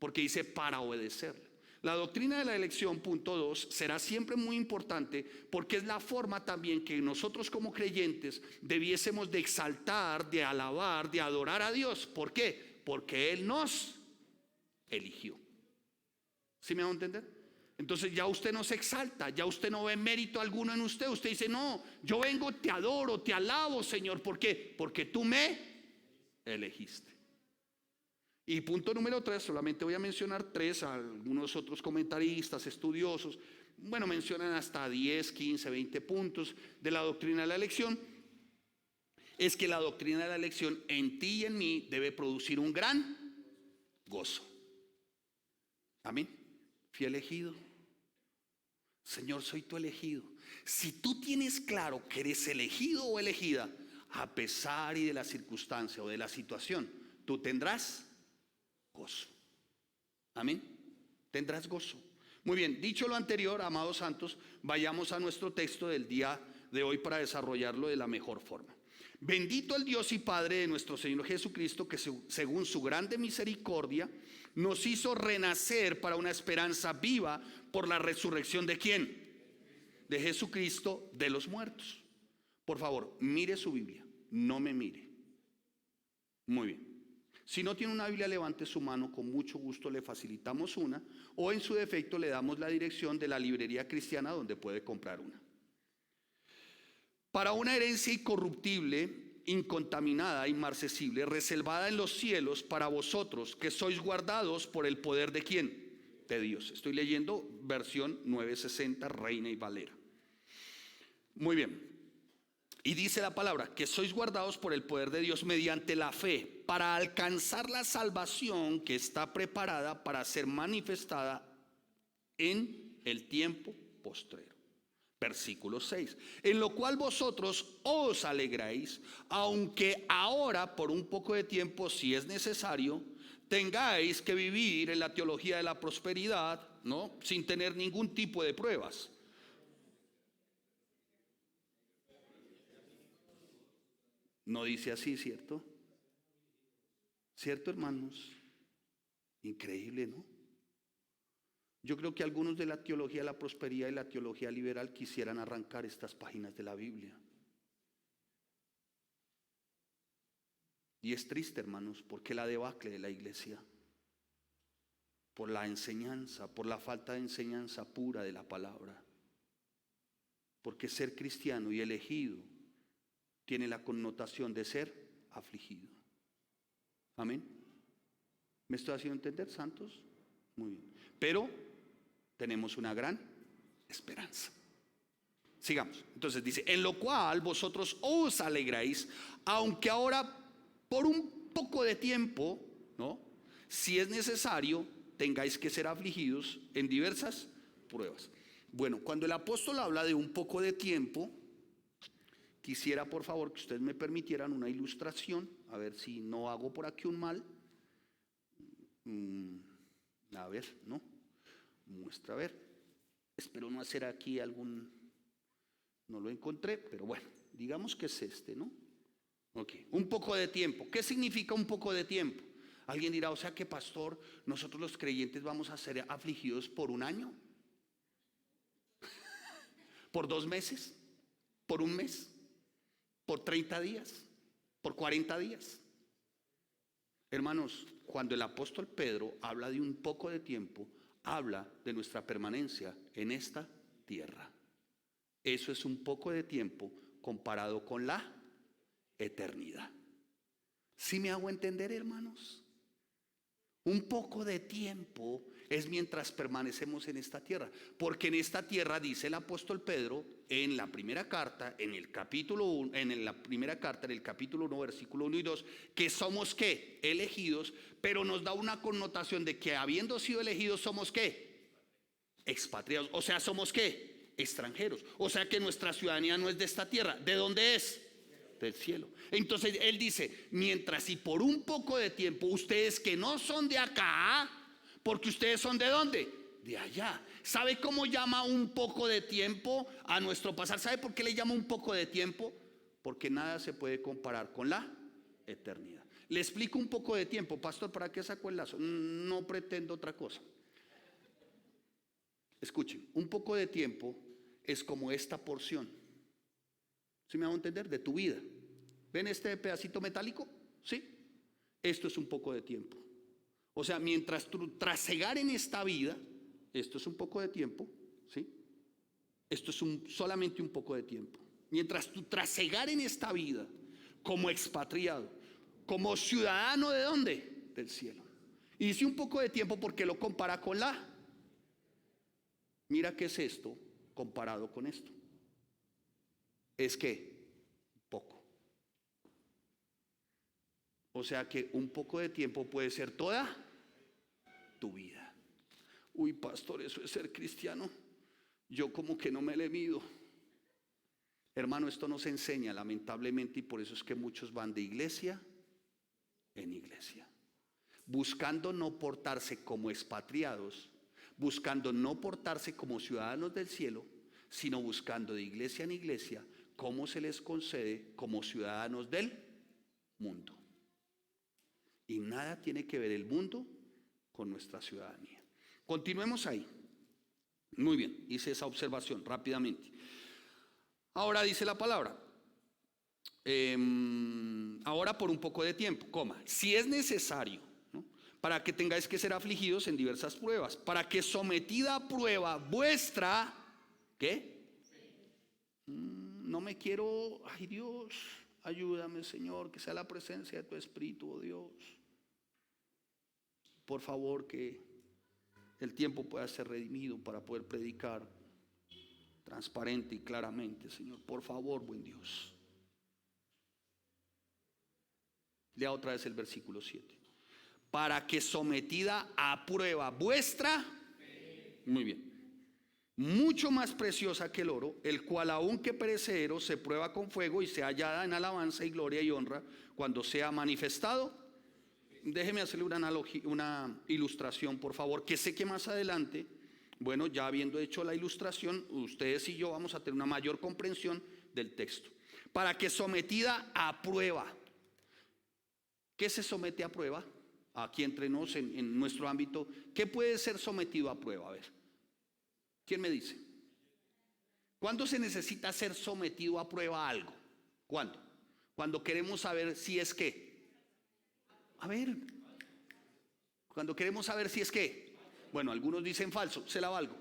A: Porque dice: para obedecerle. La doctrina de la elección, punto 2, será siempre muy importante, porque es la forma también que nosotros como creyentes debiésemos de exaltar, de alabar, de adorar a Dios. ¿Por qué? Porque Él nos eligió. ¿Sí me va a entender? Entonces ya usted no se exalta, ya usted no ve mérito alguno en usted. Usted dice: no, yo vengo, te adoro, te alabo, Señor. ¿Por qué? Porque tú me elegiste. Y punto número 3, solamente voy a mencionar 3, algunos otros comentaristas, estudiosos, bueno, mencionan hasta 10, 15, 20 puntos de la doctrina de la elección. Es que la doctrina de la elección en ti y en mí debe producir un gran gozo. Amén. Fui elegido. Señor, soy tu elegido. Si tú tienes claro que eres elegido o elegida, a pesar y de la circunstancia o de la situación, tú tendrás gozo. Amén. Tendrás gozo. Muy bien, dicho lo anterior, amados santos, vayamos a nuestro texto del día de hoy para desarrollarlo de la mejor forma. Bendito el Dios y Padre de nuestro Señor Jesucristo, que según su grande misericordia nos hizo renacer para una esperanza viva por la resurrección ¿de quién? De Jesucristo de los muertos. Por favor, mire su Biblia, no me mire. Muy bien. Si no tiene una Biblia, levante su mano, con mucho gusto le facilitamos una, o en su defecto le damos la dirección de la librería cristiana donde puede comprar una. Para una herencia incorruptible, incontaminada, inmarcesible, reservada en los cielos para vosotros, que sois guardados por el poder ¿de quién? De Dios. Estoy leyendo versión 960, Reina y Valera. Muy bien. Y dice la palabra, que sois guardados por el poder de Dios mediante la fe, para alcanzar la salvación que está preparada para ser manifestada en el tiempo postrero. Versículo 6, en lo cual vosotros os alegráis, aunque ahora por un poco de tiempo, si es necesario, tengáis que vivir en la teología de la prosperidad, ¿no?, sin tener ningún tipo de pruebas. No dice así, ¿cierto? ¿Cierto, hermanos? Increíble, ¿no? Yo creo que algunos de la teología de la prosperidad y la teología liberal quisieran arrancar estas páginas de la Biblia. Y es triste, hermanos, porque la debacle de la iglesia, por la enseñanza, por la falta de enseñanza pura de la palabra. Porque ser cristiano y elegido tiene la connotación de ser afligido. Amén. ¿Me estoy haciendo entender, santos? Muy bien. Pero tenemos una gran esperanza. Sigamos. Entonces dice, en lo cual vosotros os alegráis, aunque ahora por un poco de tiempo, ¿no? Si es necesario, tengáis que ser afligidos en diversas pruebas. Bueno, cuando el apóstol habla de un poco de tiempo, quisiera por favor que ustedes me permitieran una ilustración, a ver si no hago por aquí un mal. A ver, ¿no? Muestra, a ver. Espero no hacer aquí algún... No lo encontré, pero bueno, digamos que es este, ¿no? Ok, un poco de tiempo. ¿Qué significa un poco de tiempo? Alguien dirá, o sea que pastor, nosotros los creyentes vamos a ser afligidos por un año, por 2 meses, por un mes, por 30 días, por 40 días. Hermanos, cuando el apóstol Pedro habla de un poco de tiempo, habla de nuestra permanencia en esta tierra. Eso es un poco de tiempo comparado con la eternidad. ¿Sí me hago entender, hermanos? Un poco de tiempo es mientras permanecemos en esta tierra, porque en esta tierra dice el apóstol Pedro en la primera carta, en el capítulo 1, en la primera carta, en el capítulo 1, versículo 1 y 2, que somos ¿qué? Elegidos, pero nos da una connotación de que habiendo sido elegidos somos ¿qué? Expatriados, o sea, somos ¿qué? Extranjeros, o sea que nuestra ciudadanía no es de esta tierra. ¿De dónde es? Del cielo. Entonces él dice, mientras y por un poco de tiempo ustedes que no son de acá, porque ustedes son ¿de dónde? De allá. ¿Sabe cómo llama un poco de tiempo a nuestro pasar? ¿Sabe por qué le llama un poco de tiempo? Porque nada se puede comparar con la eternidad. Le explico un poco de tiempo, pastor, ¿para qué sacó el lazo? No pretendo otra cosa. Escuchen, un poco de tiempo es como esta porción. ¿Sí me hago entender? De tu vida. ¿Ven este pedacito metálico? ¿Sí? Esto es un poco de tiempo. O sea, mientras tú trasegar en esta vida, esto es un poco de tiempo, ¿sí? Esto es solamente un poco de tiempo. Mientras tú trasegar en esta vida, como expatriado, como ciudadano ¿de dónde? Del cielo. Y dice un poco de tiempo porque lo compara con la... Mira qué es esto comparado con esto. Es que poco. O sea que un poco de tiempo puede ser toda tu vida. Uy, pastor, eso es ser cristiano. Yo como que no me le mido. Hermano, esto nos enseña lamentablemente, y por eso es que muchos van de iglesia en iglesia, buscando no portarse como expatriados, buscando no portarse como ciudadanos del cielo, sino buscando de iglesia en iglesia cómo se les concede como ciudadanos del mundo. Y nada tiene que ver el mundo con nuestra ciudadanía. Continuemos ahí. Muy bien, hice esa observación rápidamente. Ahora dice la palabra, ahora por un poco de tiempo, si es necesario, ¿no? Para que tengáis que ser afligidos en diversas pruebas, para que sometida a prueba vuestra, ¿qué? No me quiero, ay Dios, ayúdame Señor, que sea la presencia de tu Espíritu, oh Dios. Por favor, que el tiempo pueda ser redimido para poder predicar transparente y claramente, Señor. Por favor, buen Dios. Lea otra vez el versículo 7. Para que sometida a prueba vuestra, muy bien, mucho más preciosa que el oro, el cual aunque perecedero se prueba con fuego y sea hallada en alabanza y gloria y honra cuando sea manifestado. Déjeme hacerle una analogía, una ilustración, por favor, que sé que más adelante, bueno, ya habiendo hecho la ilustración, ustedes y yo vamos a tener una mayor comprensión del texto. para que sometida a prueba. ¿Qué se somete a prueba? Aquí entre nos, en nuestro ámbito, ¿qué puede ser sometido a prueba? A ver, ¿quién me dice? ¿Cuándo se necesita ser sometido a prueba a algo? ¿Cuándo? Cuando queremos saber si es qué. A ver, cuando queremos saber si es qué. Bueno, algunos dicen falso, se la valgo.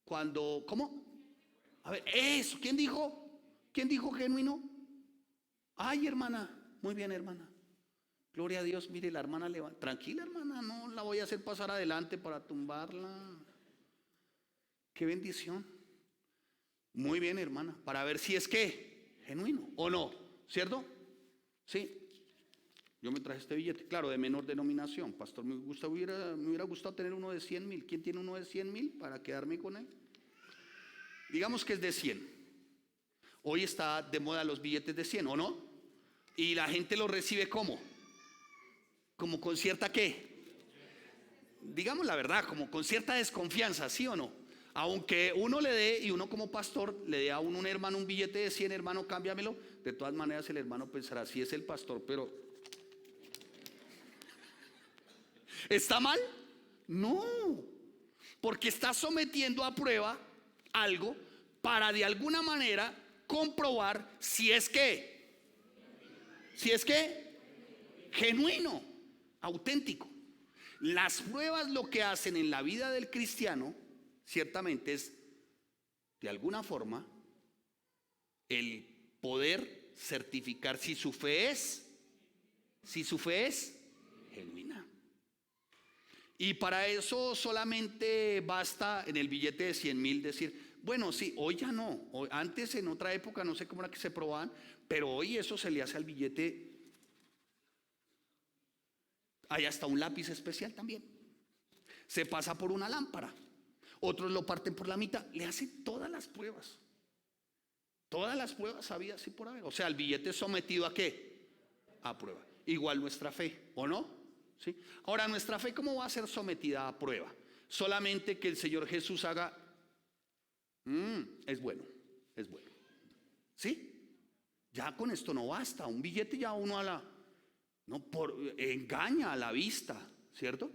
A: Cuando, ¿cómo? A ver, eso, ¿quién dijo? ¿Quién dijo genuino? Ay, hermana. Muy bien, hermana. Gloria a Dios. Mire, la hermana levanta. Tranquila, hermana, no la voy a hacer pasar adelante para tumbarla. Qué bendición. Muy bien, hermana. Para ver si es que genuino o no, ¿cierto? Sí. Yo me traje este billete, claro, de menor denominación. Pastor, me hubiera gustado tener uno de 100,000. ¿Quién tiene uno de 100,000 para quedarme con él? Digamos que es de 100. Hoy está de moda los billetes de 100, ¿o no? Y la gente lo recibe ¿cómo? Como con cierta ¿qué? Digamos la verdad, como con cierta desconfianza, ¿sí o no? Aunque uno le dé, y uno como pastor le dé a un hermano un billete de 100, hermano, cámbiamelo. De todas maneras el hermano pensará, sí es el pastor, pero ¿está mal? No, porque está sometiendo a prueba algo para de alguna manera comprobar si es que genuino, auténtico. Las pruebas lo que hacen en la vida del cristiano, ciertamente es, de alguna forma, el poder certificar si su fe es genuina. Y para eso solamente basta en el billete de 100,000 decir, bueno, sí, hoy ya no. Antes en otra época no sé cómo era que se probaban, pero hoy eso se le hace al billete. Hay hasta un lápiz especial también. Se pasa por una lámpara. Otros lo parten por la mitad. Le hacen todas las pruebas. Todas las pruebas había así por haber. O sea, el billete es sometido ¿a qué? A prueba. Igual nuestra fe, ¿o no? ¿Sí? Ahora, nuestra fe, ¿cómo va a ser sometida a prueba? Solamente que el Señor Jesús haga, es bueno, es bueno. ¿Sí? Ya con esto no basta. Un billete ya uno engaña a la vista, ¿cierto?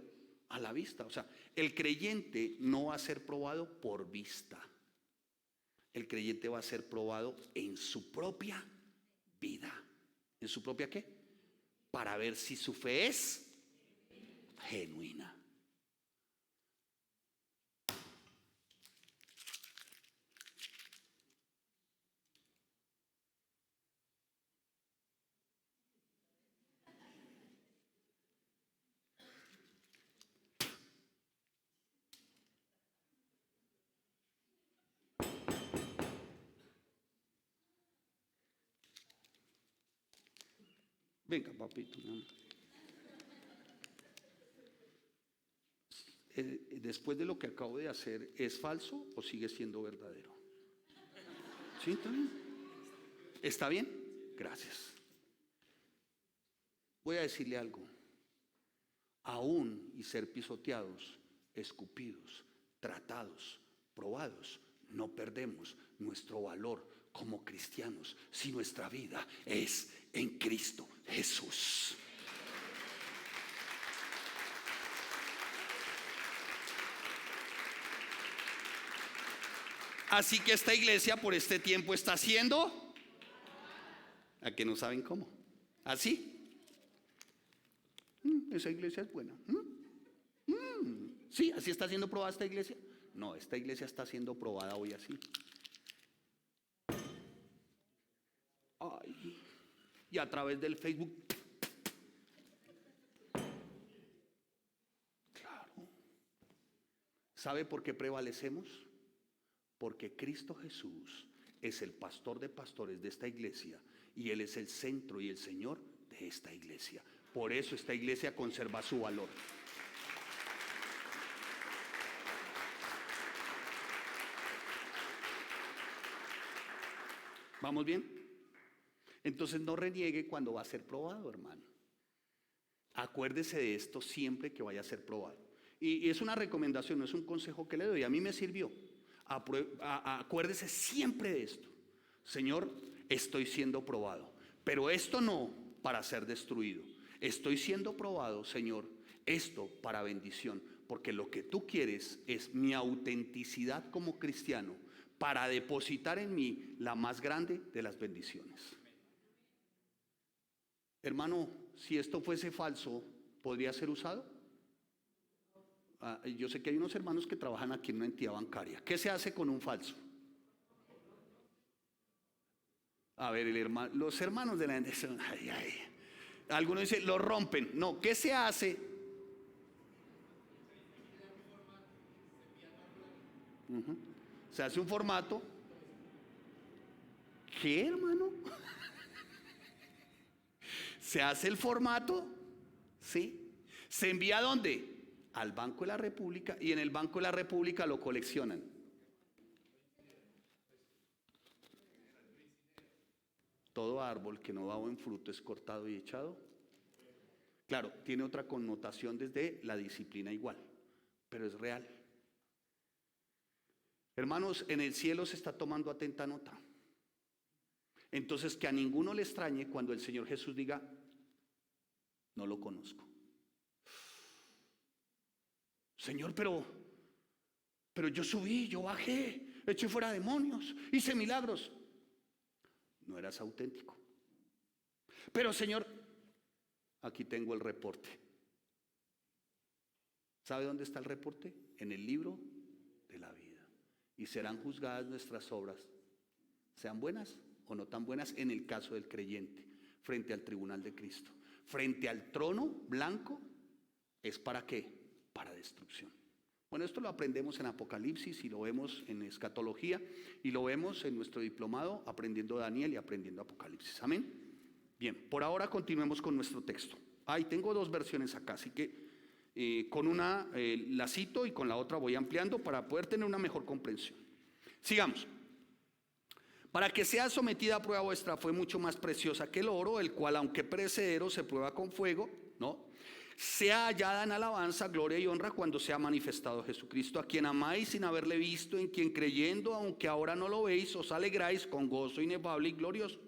A: A la vista. O sea, el creyente no va a ser probado por vista. El creyente va a ser probado en su propia vida. ¿En su propia qué? Para ver si su fe es genuina. Venga, papito. Después de lo que acabo de hacer, ¿es falso o sigue siendo verdadero? ¿Sí? ¿Está bien? ¿Está bien? Gracias. Voy a decirle algo. Aún y ser pisoteados, escupidos, tratados, probados, no perdemos nuestro valor como cristianos si nuestra vida es en Cristo Jesús. Así que esta iglesia por este tiempo está haciendo, a que no saben cómo, así. Esa iglesia es buena. Sí, así está siendo probada esta iglesia. No, esta iglesia está siendo probada hoy así. Ay, y a través del Facebook. Claro. ¿Sabe por qué prevalecemos? Porque Cristo Jesús es el pastor de pastores de esta iglesia y Él es el centro y el Señor de esta iglesia. Por eso esta iglesia conserva su valor. ¿Vamos bien? Entonces no reniegue cuando va a ser probado, hermano. Acuérdese de esto siempre que vaya a ser probado. Y es una recomendación, no es un consejo que le doy. A mí me sirvió. Acuérdese siempre de esto. Señor, estoy siendo probado. Pero esto no para ser destruido. Estoy siendo probado, Señor, esto para bendición. Porque lo que tú quieres es mi autenticidad como cristiano para depositar en mí la más grande de las bendiciones. Hermano, si esto fuese falso, ¿podría ser usado? Yo sé que hay unos hermanos que trabajan aquí en una entidad bancaria. ¿Qué se hace con un falso? A ver, los hermanos de la entidad, algunos dicen, lo rompen. No, ¿qué se hace? Se hace un formato. ¿Qué, hermano? Se hace el formato, ¿sí? ¿Se envía a dónde? Al Banco de la República, y en el Banco de la República lo coleccionan. Todo árbol que no da buen fruto es cortado y echado. Claro, tiene otra connotación desde la disciplina igual, pero es real. Hermanos, en el cielo se está tomando atenta nota. Entonces, que a ninguno le extrañe cuando el Señor Jesús diga, no lo conozco. Señor, pero yo subí, yo bajé, eché fuera demonios, hice milagros. No eras auténtico. Pero Señor, aquí tengo el reporte. ¿Sabe dónde está el reporte? En el libro de la vida. Y serán juzgadas nuestras obras, sean buenas o no tan buenas, en el caso del creyente, frente al tribunal de Cristo. Frente al trono blanco, ¿es para qué? Para destrucción. Bueno, esto lo aprendemos en Apocalipsis y lo vemos en escatología y lo vemos en nuestro diplomado aprendiendo Daniel y aprendiendo Apocalipsis. Amén. Bien, por ahora continuemos con nuestro texto. Tengo dos versiones acá, así que con una la cito y con la otra voy ampliando para poder tener una mejor comprensión. Sigamos. Para que sea sometida a prueba vuestra fue mucho más preciosa que el oro, el cual aunque perecedero se prueba con fuego, ¿no? Sea hallada en alabanza, gloria y honra cuando sea manifestado Jesucristo, a quien amáis sin haberle visto, en quien creyendo, aunque ahora no lo veis, os alegráis con gozo inefable y glorioso,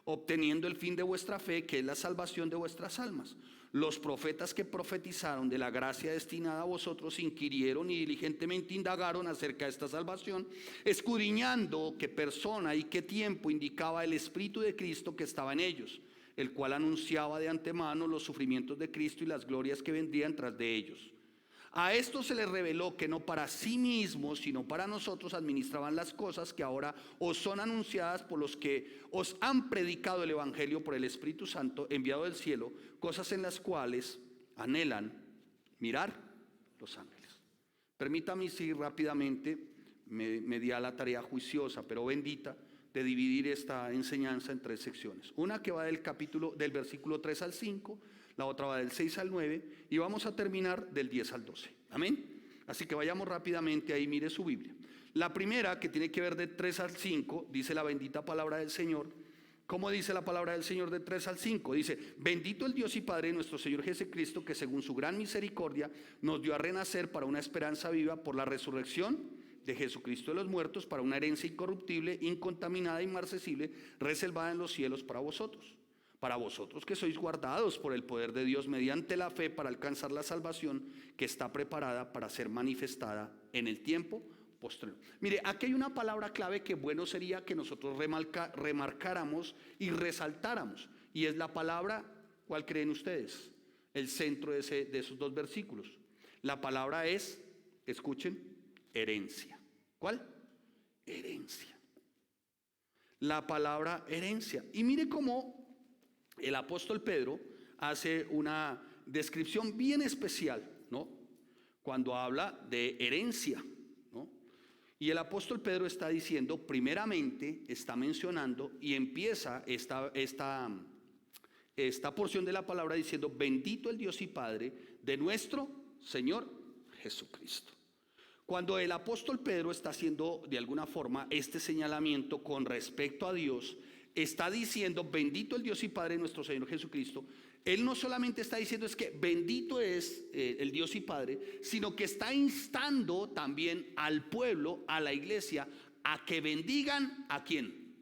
A: obteniendo el fin de vuestra fe, que es la salvación de vuestras almas. Los profetas que profetizaron de la gracia destinada a vosotros inquirieron y diligentemente indagaron acerca de esta salvación, escudriñando qué persona y qué tiempo indicaba el Espíritu de Cristo que estaba en ellos, el cual anunciaba de antemano los sufrimientos de Cristo y las glorias que vendrían tras de ellos. A esto se les reveló que no para sí mismos, sino para nosotros administraban las cosas que ahora os son anunciadas por los que os han predicado el Evangelio por el Espíritu Santo enviado del cielo, cosas en las cuales anhelan mirar los ángeles. Permítame seguir rápidamente, me di a la tarea juiciosa, pero bendita, de dividir esta enseñanza en tres secciones. Una que va del versículo 3 al 5, la otra va del 6 al 9 y vamos a terminar del 10 al 12. Amén. Así que vayamos rápidamente ahí, mire su Biblia. La primera, que tiene que ver de 3 al 5, dice la bendita palabra del Señor. ¿Cómo dice la palabra del Señor de 3 al 5? Dice, bendito el Dios y Padre de nuestro Señor Jesucristo, que según su gran misericordia nos dio a renacer para una esperanza viva por la resurrección de Jesucristo de los muertos, para una herencia incorruptible, incontaminada, inmarcesible, reservada en los cielos para vosotros que sois guardados por el poder de Dios mediante la fe para alcanzar la salvación que está preparada para ser manifestada en el tiempo posterior. Mire, aquí hay una palabra clave que bueno sería que nosotros remarcáramos y resaltáramos, y es la palabra, ¿cuál creen ustedes? El centro de esos dos versículos. La palabra es, escuchen, herencia. ¿Cuál? Herencia. La palabra herencia. Y mire cómo el apóstol Pedro hace una descripción bien especial, ¿no? Cuando habla de herencia, ¿no? Y el apóstol Pedro está diciendo, primeramente, está mencionando y empieza esta porción de la palabra diciendo, bendito el Dios y Padre de nuestro Señor Jesucristo. Cuando el apóstol Pedro está haciendo de alguna forma este señalamiento con respecto a Dios, está diciendo, bendito el Dios y Padre de nuestro Señor Jesucristo. Él no solamente está diciendo es que bendito es el Dios y Padre, sino que está instando también al pueblo, a la iglesia, a que bendigan ¿a quién?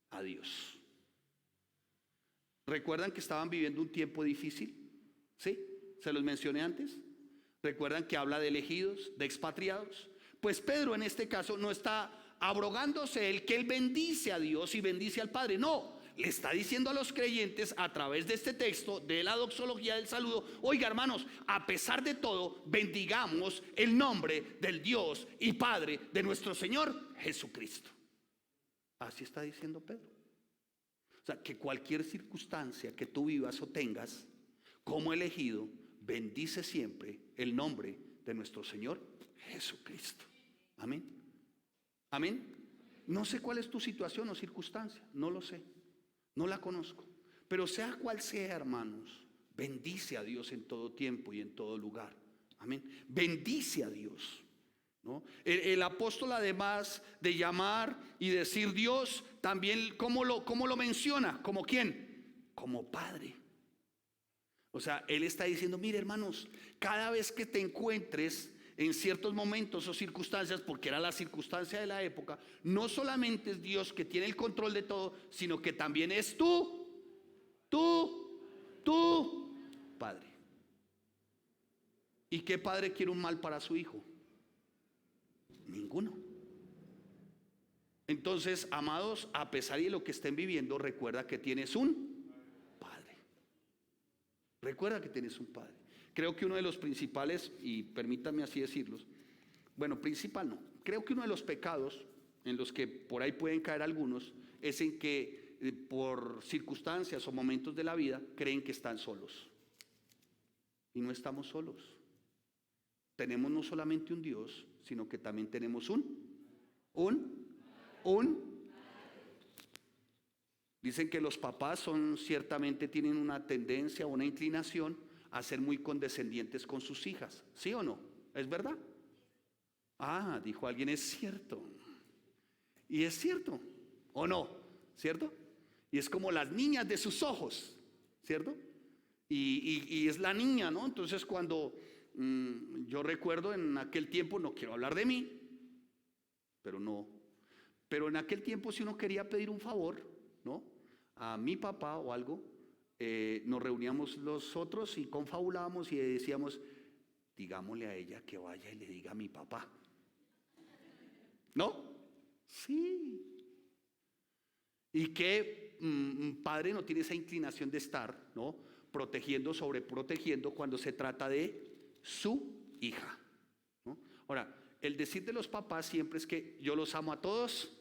A: A Dios. ¿Recuerdan que estaban viviendo un tiempo difícil? ¿Sí? ¿Se los mencioné antes? ¿Recuerdan que habla de elegidos, de expatriados? Pues Pedro en este caso no está abrogándose el que él bendice a Dios y bendice al Padre. No, le está diciendo a los creyentes a través de este texto, de la doxología del saludo: oiga, hermanos, a pesar de todo, bendigamos el nombre del Dios y Padre de nuestro Señor Jesucristo. Así está diciendo Pedro. O sea, que cualquier circunstancia que tú vivas o tengas como elegido, bendice siempre el nombre de nuestro Señor Jesucristo. Amén. Amén. No sé cuál es tu situación o circunstancia, no lo sé, no la conozco. Pero sea cual sea, hermanos, bendice a Dios en todo tiempo y en todo lugar. Amén. Bendice a Dios, ¿no? El apóstol, además de llamar y decir Dios, también ¿cómo lo menciona? ¿Como quién? Como Padre. O sea, él está diciendo: mire, hermanos, cada vez que te encuentres en ciertos momentos o circunstancias, porque era la circunstancia de la época, no solamente es Dios que tiene el control de todo, sino que también es tu Padre. ¿Y qué padre quiere un mal para su hijo? Ninguno. Entonces, amados, a pesar de lo que estén viviendo, recuerda que tienes un Padre. Recuerda que tienes un Padre. Creo que uno de los principales, y permítanme así decirlos, bueno, principal no, creo que uno de los pecados en los que por ahí pueden caer algunos es en que por circunstancias o momentos de la vida creen que están solos. Y no estamos solos. Tenemos no solamente un Dios, sino que también tenemos Dicen que los papás ciertamente tienen una tendencia, una inclinación a ser muy condescendientes con sus hijas. ¿Sí o no? ¿Es verdad? Ah, dijo alguien, es cierto. Y es cierto, ¿o no? ¿Cierto? Y es como las niñas de sus ojos, ¿cierto? Y es la niña, ¿no? Entonces cuando yo recuerdo en aquel tiempo, no quiero hablar de mí, pero en aquel tiempo, si uno quería pedir un favor, ¿no?, a mi papá o algo, nos reuníamos los otros y confabulábamos y decíamos: digámosle a ella que vaya y le diga a mi papá. ¿No? Sí. ¿Y qué padre no tiene esa inclinación de estar, ¿no?, protegiendo, sobreprotegiendo cuando se trata de su hija, ¿no? Ahora, el decir de los papás siempre es que yo los amo a todos.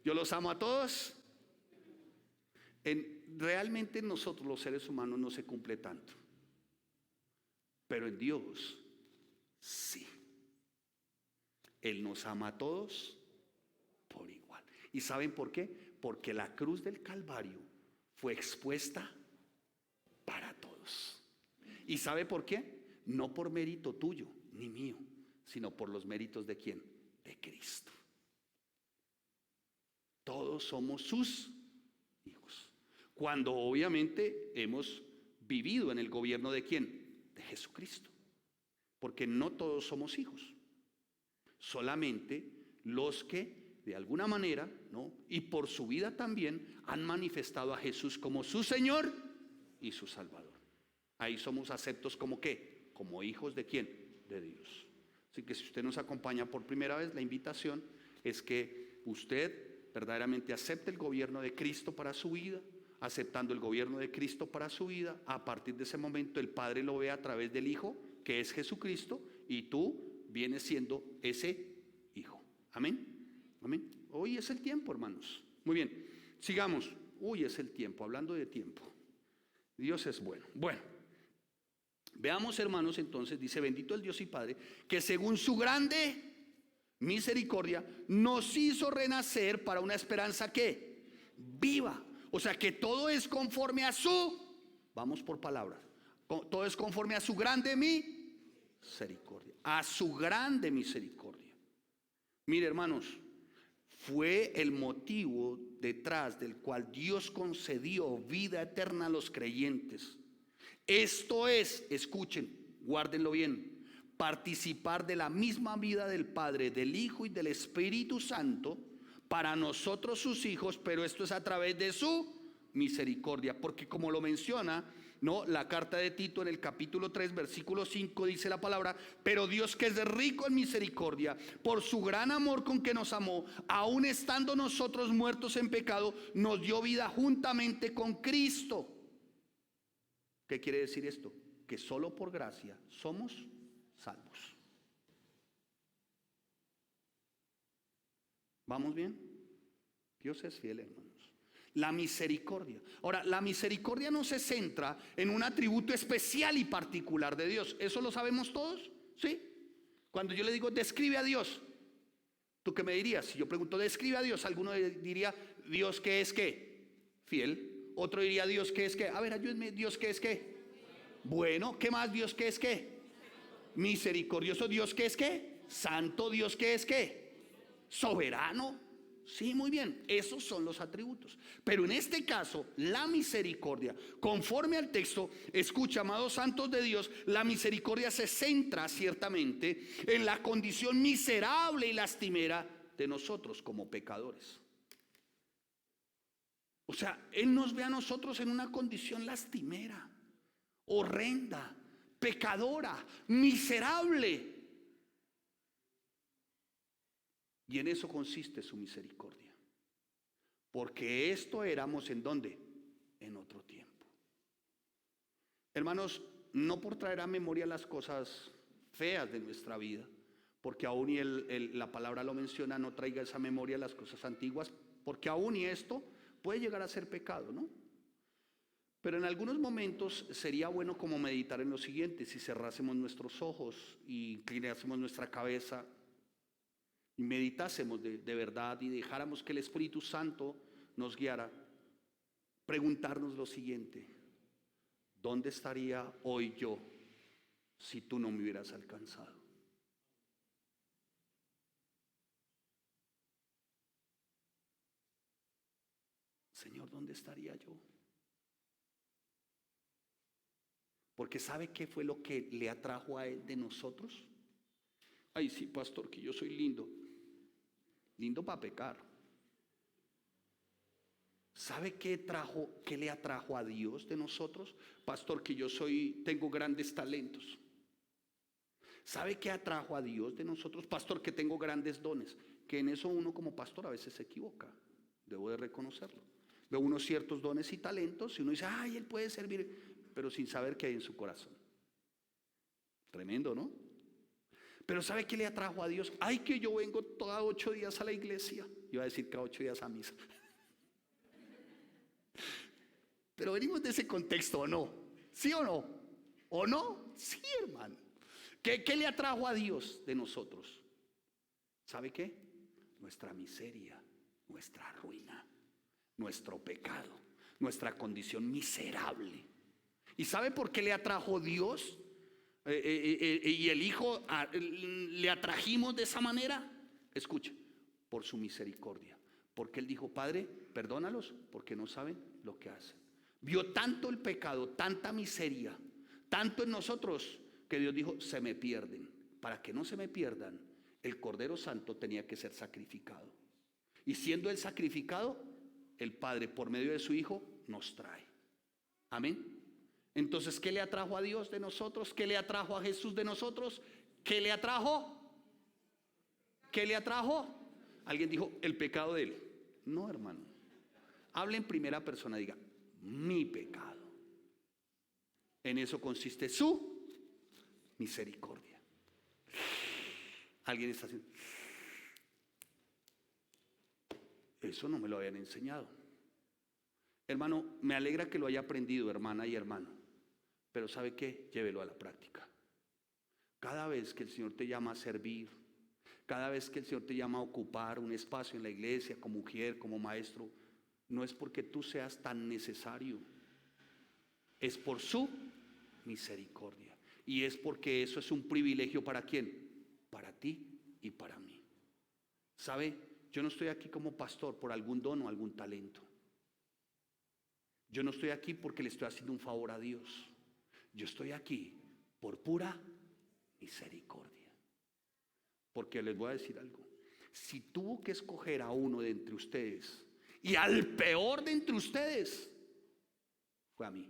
A: Yo los amo a todos. Realmente en nosotros los seres humanos no se cumple tanto, pero en Dios sí. Él nos ama a todos por igual. ¿Y saben por qué? Porque la cruz del Calvario fue expuesta para todos. ¿Y sabe por qué? No por mérito tuyo ni mío, sino por los méritos ¿de quién? De Cristo. Todos somos sus hijos. Cuando obviamente hemos vivido en el gobierno ¿de quién? De Jesucristo. Porque no todos somos hijos. Solamente los que de alguna manera, ¿no?, y por su vida también han manifestado a Jesús como su Señor y su Salvador. Ahí somos aceptos como ¿qué? Como hijos ¿de quién? De Dios. Así que si usted nos acompaña por primera vez, la invitación es que usted verdaderamente acepte el gobierno de Cristo para su vida. Aceptando el gobierno de Cristo para su vida, a partir de ese momento el Padre lo ve a través del Hijo, que es Jesucristo, y tú vienes siendo ese Hijo. Amén. Amén. Hoy es el tiempo, hermanos. Muy bien, sigamos. Hoy es el tiempo, hablando de tiempo. Dios es bueno. Bueno, veamos, hermanos, entonces, dice: bendito el Dios y Padre, que según su grande misericordia nos hizo renacer para una esperanza que viva. O sea que todo es conforme a vamos por palabras, todo es conforme a su grande misericordia. A su grande misericordia. Mire, hermanos, fue el motivo detrás del cual Dios concedió vida eterna a los creyentes. Esto es, escuchen, guárdenlo bien, participar de la misma vida del Padre, del Hijo y del Espíritu Santo, para nosotros sus hijos, pero esto es a través de su misericordia, porque como lo menciona, ¿no?, la carta de Tito en el capítulo 3 versículo 5 dice la palabra: pero Dios, que es rico en misericordia, por su gran amor con que nos amó, aun estando nosotros muertos en pecado, nos dio vida juntamente con Cristo. ¿Qué quiere decir esto? Que solo por gracia somos salvos. ¿Vamos bien? Dios es fiel, hermanos. La misericordia. Ahora, la misericordia no se centra en un atributo especial y particular de Dios. ¿Eso lo sabemos todos? ¿Sí? Cuando yo le digo, describe a Dios, ¿tú qué me dirías? Si yo pregunto, describe a Dios, alguno diría, Dios que es qué, fiel. Otro diría, Dios que es qué, a ver, ayúdenme, Dios que es qué, bueno. ¿Qué más? Dios que es qué, misericordioso. Dios que es qué, santo. Dios que es qué, soberano. Sí, muy bien, esos son los atributos. Pero en este caso, la misericordia, conforme al texto, escucha, amados santos de Dios, la misericordia se centra ciertamente en la condición miserable y lastimera de nosotros como pecadores. O sea, Él nos ve a nosotros en una condición lastimera, horrenda, pecadora, miserable. Y en eso consiste su misericordia. Porque esto éramos ¿en dónde? En otro tiempo. Hermanos, no por traer a memoria las cosas feas de nuestra vida, porque aún y la palabra lo menciona, no traiga esa memoria las cosas antiguas, porque aún y esto puede llegar a ser pecado, ¿no? Pero en algunos momentos sería bueno como meditar en lo siguiente: si cerrásemos nuestros ojos y inclinásemos nuestra cabeza y meditásemos de verdad y dejáramos que el Espíritu Santo nos guiara, preguntarnos lo siguiente: ¿dónde estaría hoy yo si tú no me hubieras alcanzado? Señor, ¿dónde estaría yo? Porque ¿sabe qué fue lo que le atrajo a Él de nosotros? Ay, sí, pastor, que yo soy lindo. Lindo para pecar. ¿Sabe qué le atrajo a Dios de nosotros? Pastor, que yo tengo grandes talentos. ¿Sabe qué atrajo a Dios de nosotros? Pastor, que tengo grandes dones. Que en eso uno como pastor a veces se equivoca. Debo de reconocerlo. Ve unos ciertos dones y talentos y uno dice, ay, él puede servir, pero sin saber qué hay en su corazón. Tremendo, ¿no? Pero ¿sabe qué le atrajo a Dios? Ay, que yo vengo cada 8 días a la iglesia. Iba a decir cada 8 días a misa. Pero venimos de ese contexto, ¿o no? ¿Sí o no? ¿O no? Sí, hermano. ¿Qué le atrajo a Dios de nosotros? ¿Sabe qué? Nuestra miseria, nuestra ruina, nuestro pecado, nuestra condición miserable. ¿Y sabe por qué le atrajo Dios? Y el Hijo le atrajimos de esa manera. Escuche, por su misericordia. Porque Él dijo, Padre, perdónalos porque no saben lo que hacen. Vio tanto el pecado, tanta miseria, tanto en nosotros, que Dios dijo, se me pierden. Para que no se me pierdan, el Cordero Santo tenía que ser sacrificado. Y siendo Él sacrificado, el Padre por medio de su Hijo nos trae. Amén. Entonces, ¿qué le atrajo a Dios de nosotros? ¿Qué le atrajo a Jesús de nosotros? ¿Qué le atrajo? ¿Qué le atrajo? Alguien dijo, el pecado de Él. No, hermano. Hable en primera persona, diga, mi pecado. En eso consiste su misericordia. Alguien está haciendo, eso no me lo habían enseñado. Hermano, me alegra que lo haya aprendido, hermana y hermano. Pero ¿sabe qué? Llévelo a la práctica. Cada vez que el Señor te llama a servir, cada vez que el Señor te llama a ocupar un espacio en la iglesia, como mujer, como maestro, no es porque tú seas tan necesario, es por su misericordia. Y es porque eso es un privilegio ¿para quién? Para ti y para mí. ¿Sabe? Yo no estoy aquí como pastor por algún don o algún talento. Yo no estoy aquí porque le estoy haciendo un favor a Dios. Yo estoy aquí por pura misericordia. Porque les voy a decir algo. Si tuvo que escoger a uno de entre ustedes y al peor de entre ustedes, fue a mí.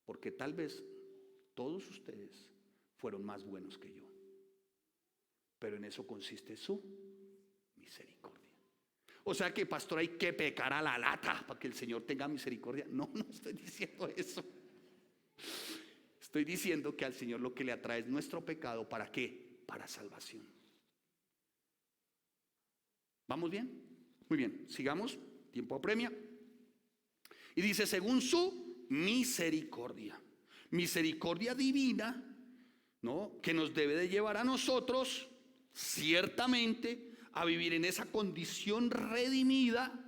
A: Porque tal vez todos ustedes fueron más buenos que yo, pero en eso consiste su misericordia. O sea que, pastor, hay que pecar a la lata para que el Señor tenga misericordia. No, no estoy diciendo eso. Estoy diciendo que al Señor lo que le atrae es nuestro pecado. ¿Para qué? Para salvación. ¿Vamos bien? Muy bien, sigamos, tiempo apremia. Y dice, según su misericordia. Misericordia divina, ¿no? Que nos debe de llevar a nosotros, ciertamente, a vivir en esa condición redimida,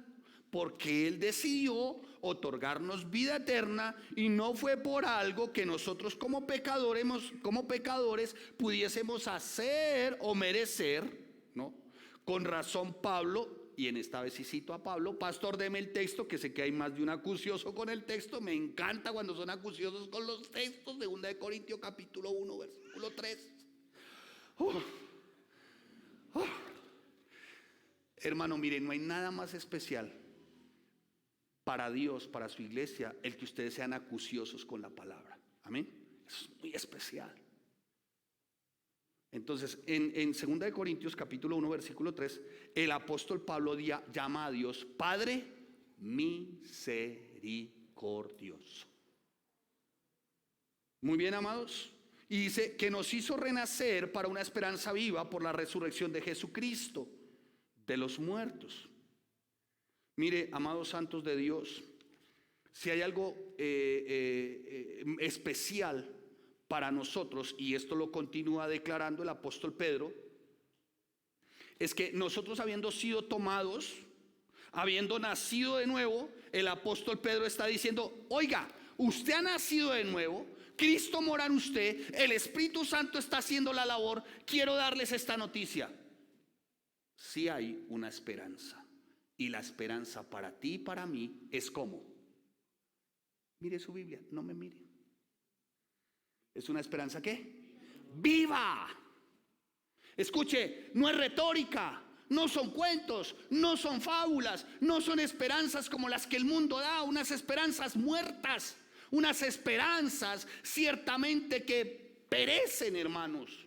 A: porque Él decidió otorgarnos vida eterna, y no fue por algo que nosotros como pecadores pudiésemos hacer o merecer, ¿no? Con razón Pablo, y en esta vez sí cito a Pablo, pastor, deme el texto, que sé que hay más de un acucioso con el texto, me encanta cuando son acuciosos con los textos. 2 de Corintios capítulo 1 versículo 3. Hermano, miren, no hay nada más especial para Dios, para su iglesia, el que ustedes sean acuciosos con la palabra. Amén. Eso es muy especial. Entonces, en 2 de Corintios capítulo 1 versículo 3, el apóstol Pablo llama a Dios Padre misericordioso. Muy bien, amados. Y dice que nos hizo renacer para una esperanza viva por la resurrección de Jesucristo de los muertos. Mire, amados santos de Dios, si hay algo especial para nosotros, y esto lo continúa declarando el apóstol Pedro, es que nosotros, habiendo sido tomados, habiendo nacido de nuevo, el apóstol Pedro está diciendo, oiga, usted ha nacido de nuevo, Cristo mora en usted, el Espíritu Santo está haciendo la labor, quiero darles esta noticia. Sí hay una esperanza, y la esperanza para ti y para mí es como, mire su Biblia, no me mire. ¿Es una esperanza qué? ¡Viva! Escuche, no es retórica, no son cuentos, no son fábulas, no son esperanzas como las que el mundo da, unas esperanzas muertas, unas esperanzas ciertamente que perecen, hermanos.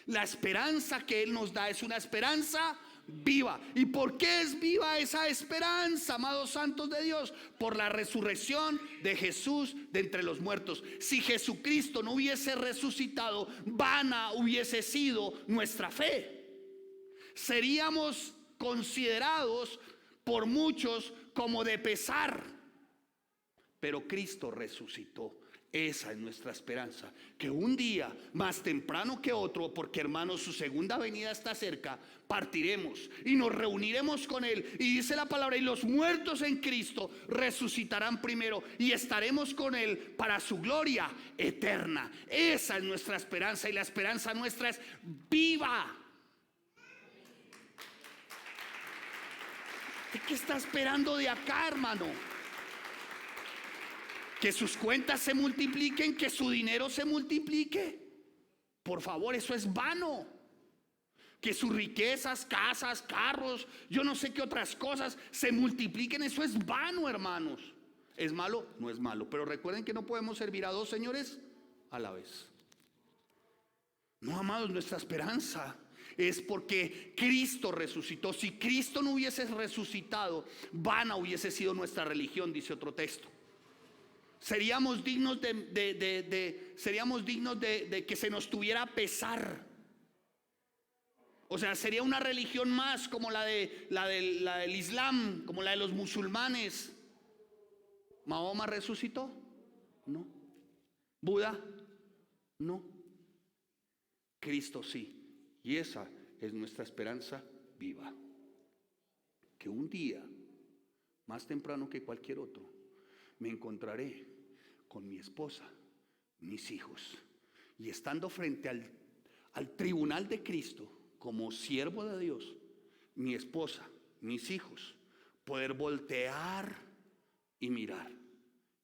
A: La esperanza que Él nos da es una esperanza viva. ¿Y por qué es viva esa esperanza, amados santos de Dios? Por la resurrección de Jesús de entre los muertos. Si Jesucristo no hubiese resucitado, vana hubiese sido nuestra fe. Seríamos considerados por muchos como de pesar, pero Cristo resucitó. Esa es nuestra esperanza, que un día, más temprano que otro, porque hermanos, su segunda venida está cerca, partiremos y nos reuniremos con Él. Y dice la palabra, y los muertos en Cristo resucitarán primero, y estaremos con Él para su gloria eterna. Esa es nuestra esperanza, y la esperanza nuestra es viva. ¿Qué está esperando de acá, hermano? Que sus cuentas se multipliquen, que su dinero se multiplique. Por favor, eso es vano. Que sus riquezas, casas, carros, yo no sé qué otras cosas se multipliquen, eso es vano, hermanos. ¿Es malo? No es malo. Pero recuerden que no podemos servir a dos señores a la vez. No, amados, nuestra esperanza es porque Cristo resucitó. Si Cristo no hubiese resucitado, vana hubiese sido nuestra religión, dice otro texto. Seríamos dignos de que se nos tuviera pesar. O sea, sería una religión más como la del Islam, como la de los musulmanes. ¿Mahoma resucitó? No. ¿Buda? No. Cristo sí. Y esa es nuestra esperanza viva. Que un día, más temprano que cualquier otro, me encontraré con mi esposa, mis hijos, y estando frente al tribunal de Cristo, como siervo de Dios, mi esposa, mis hijos, poder voltear y mirar,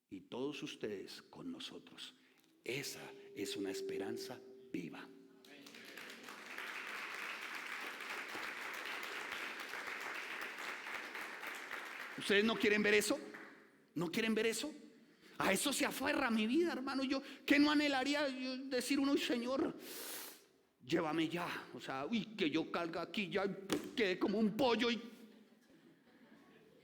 A: y todos ustedes con nosotros. Esa es una esperanza viva. ¿Ustedes no quieren ver eso? ¿No quieren ver eso? A eso se aferra mi vida, hermano. Yo, ¿qué no anhelaría yo decir uno, Señor, llévame ya? O sea, que yo calga aquí ya, quede como un pollo y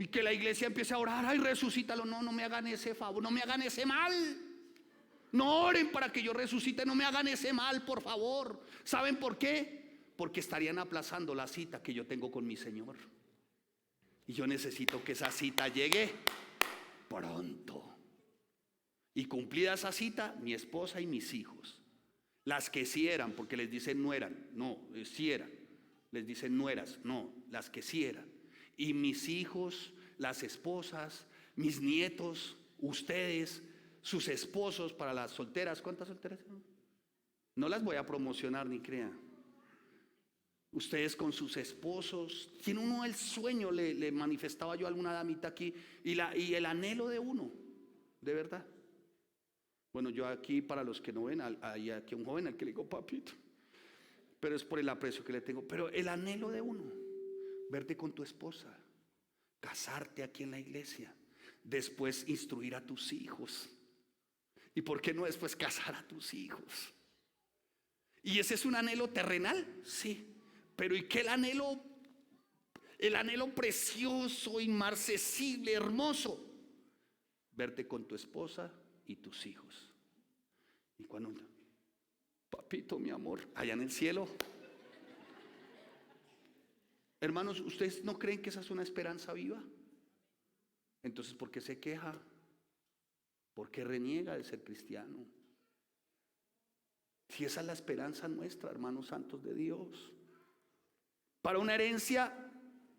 A: que la iglesia empiece a orar, ay, resucítalo. No, no me hagan ese favor, no me hagan ese mal. No oren para que yo resucite, no me hagan ese mal, por favor. ¿Saben por qué? Porque estarían aplazando la cita que yo tengo con mi Señor. Y yo necesito que esa cita llegue pronto. Y cumplida esa cita, mi esposa y mis hijos, las que sí eran, porque les dicen no eran, no, sí eran. Les dicen nueras, no, las que sí eran. Y mis hijos, las esposas, mis nietos, ustedes, sus esposos, para las solteras. ¿Cuántas solteras? No las voy a promocionar ni crean. Ustedes con sus esposos. Tiene uno el sueño, le manifestaba yo a alguna damita aquí, y el anhelo de uno, de verdad. Bueno, yo aquí, para los que no ven, hay aquí un joven al que le digo papito, pero es por el aprecio que le tengo. Pero el anhelo de uno, verte con tu esposa, casarte aquí en la iglesia, después instruir a tus hijos, y por qué no después casar a tus hijos. Y ese es un anhelo terrenal, sí, pero ¿y qué el anhelo precioso, inmarcesible, hermoso? Verte con tu esposa y tus hijos. Y cuando, papito, mi amor, allá en el cielo. Hermanos, ¿ustedes no creen que esa es una esperanza viva? Entonces, ¿por qué se queja? ¿Por qué reniega de ser cristiano? Si esa es la esperanza nuestra, hermanos santos de Dios. Para una herencia,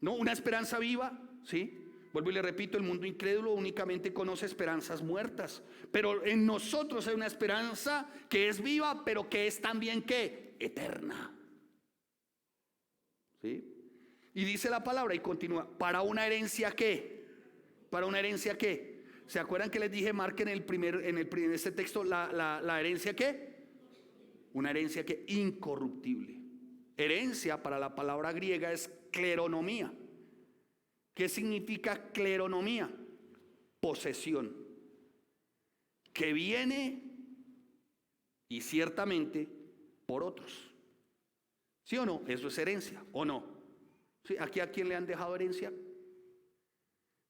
A: no, una esperanza viva, ¿sí? Vuelvo y le repito, el mundo incrédulo únicamente conoce esperanzas muertas, pero en nosotros hay una esperanza que es viva, pero que es también, ¿qué? Eterna. ¿Sí? Y dice la palabra y continúa, ¿para una herencia qué? ¿Para una herencia qué? ¿Se acuerdan que les dije, marquen en este texto la herencia qué? Una herencia que incorruptible. Herencia, para la palabra griega, es cleronomía. ¿Qué significa cleronomía? Posesión. Que viene y ciertamente por otros. ¿Sí o no? Eso es herencia, ¿o no? ¿Sí? ¿Aquí a quién le han dejado herencia?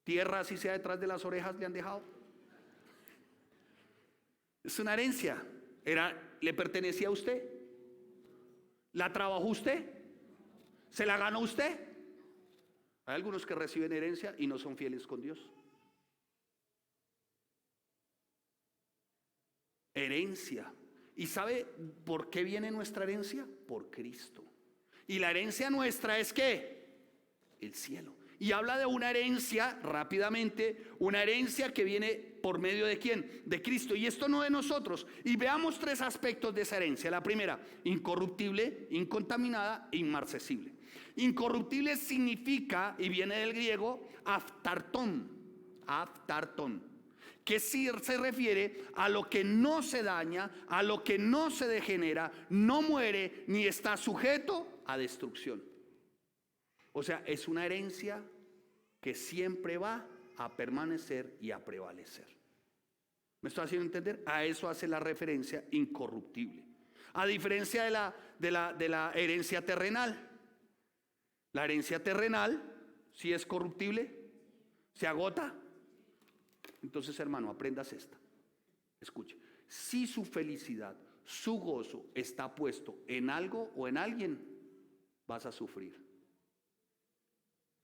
A: ¿Tierra, así sea detrás de las orejas, le han dejado? Es una herencia. ¿Le pertenecía a usted? ¿La trabajó usted? ¿Se la ganó usted? Hay algunos que reciben herencia y no son fieles con Dios. Herencia. ¿Y sabe por qué viene nuestra herencia? Por Cristo. Y la herencia nuestra es ¿qué? El cielo. Y habla de una herencia, rápidamente, una herencia que viene por medio de ¿quién? De Cristo. Y esto no de nosotros. Y veamos tres aspectos de esa herencia. La primera, incorruptible, incontaminada e inmarcesible. Incorruptible significa, y viene del griego, aftartón, que sí se refiere a lo que no se daña, a lo que no se degenera, no muere ni está sujeto a destrucción. O sea, es una herencia que siempre va a permanecer y a prevalecer. ¿Me estoy haciendo entender? A eso hace la referencia incorruptible. A diferencia de la herencia terrenal. La herencia terrenal, si es corruptible, se agota. Entonces, hermano, aprendas esta. Escuche, si su felicidad, su gozo está puesto en algo o en alguien, vas a sufrir.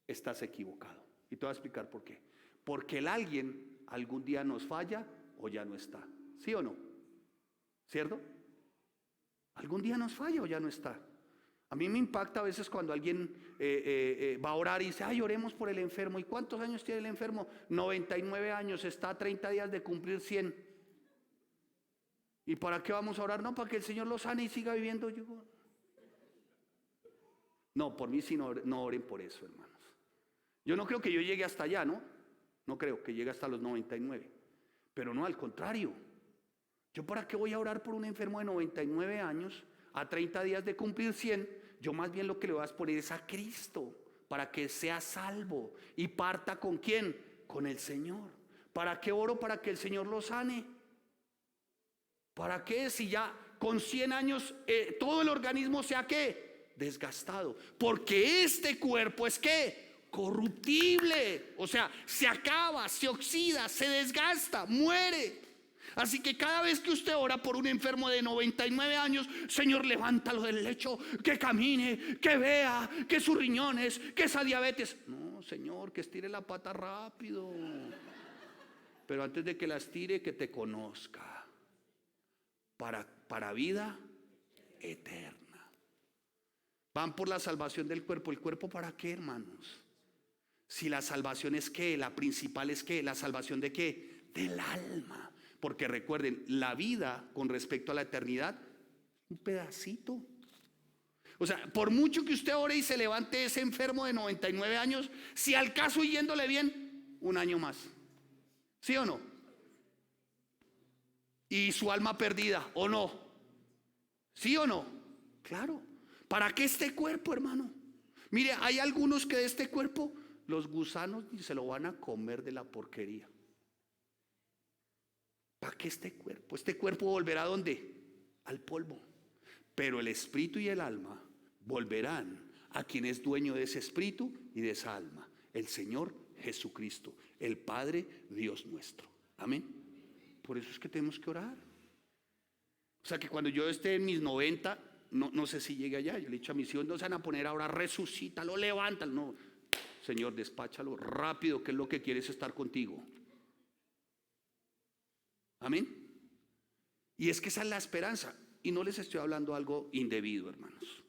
A: Estás equivocado. Y te voy a explicar por qué. Porque el alguien algún día nos falla o ya no está. ¿Sí o no? ¿Cierto? Algún día nos falla o ya no está. A mí me impacta a veces cuando alguien va a orar y dice, ay, oremos por el enfermo. ¿Y cuántos años tiene el enfermo? 99 años, está a 30 días de cumplir 100. ¿Y para qué vamos a orar? No, para que el Señor lo sane y siga viviendo. No, por mí sí no oren por eso, hermanos. Yo no creo que yo llegue hasta allá, ¿no? No creo que llegue hasta los 99. Pero no, al contrario. ¿Yo para qué voy a orar por un enfermo de 99 años a 30 días de cumplir 100? Yo más bien lo que le voy a poner es a Cristo, Para que sea salvo y parta ¿con quién? Con el Señor. ¿Para qué oro? Para que el Señor lo sane. ¿Para qué? Si ya con 100 años todo el organismo sea ¿qué? Desgastado. Porque este cuerpo es ¿qué? Corruptible. O sea, se acaba, se oxida, se desgasta, muere. Así que cada vez que usted ora por un enfermo de 99 años, Señor, levántalo del lecho, que camine, que vea, que sus riñones, que esa diabetes. No, Señor, que estire la pata rápido. Pero antes de que la estire, que te conozca. Para vida eterna. Van por la salvación del cuerpo. ¿El cuerpo para qué, hermanos? Si la salvación es ¿qué? La principal es ¿qué? La salvación de ¿qué? Del alma. Porque recuerden, la vida con respecto a la eternidad, un pedacito. O sea, por mucho que usted ore y se levante ese enfermo de 99 años, si al caso yéndole bien, un año más. ¿Sí o no? Y su alma perdida, ¿o no? ¿Sí o no? Claro. ¿Para qué este cuerpo, hermano? Mire, hay algunos que de este cuerpo, los gusanos se lo van a comer de la porquería. ¿Para qué este cuerpo? Este cuerpo volverá ¿a dónde? Al polvo. Pero el espíritu y el alma volverán a quien es dueño de ese espíritu y de esa alma, el Señor Jesucristo, el Padre Dios nuestro. Amén. Por eso es que tenemos que orar. O sea que cuando yo esté en mis 90, no sé si llegue allá. Yo le he dicho a mis hijos, no se van a poner ahora, resucítalo, levántalo. No, Señor, despáchalo rápido, que es lo que quieres estar contigo. Amén. Y es que esa es la esperanza. Y no les estoy hablando algo indebido, hermanos.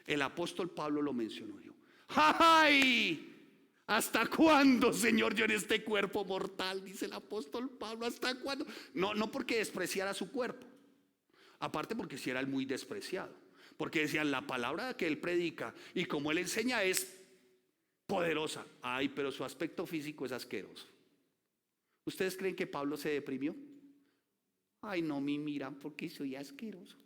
A: El apóstol Pablo lo mencionó yo. ¡Ay! ¿Hasta cuándo, Señor, yo en este cuerpo mortal? Dice el apóstol Pablo. ¿Hasta cuándo? No porque despreciara su cuerpo. Aparte porque si era el muy despreciado. Porque decían, la palabra que él predica y como él enseña es poderosa. Ay, pero su aspecto físico es asqueroso. ¿Ustedes creen que Pablo se deprimió? Ay, no me miran porque soy asqueroso.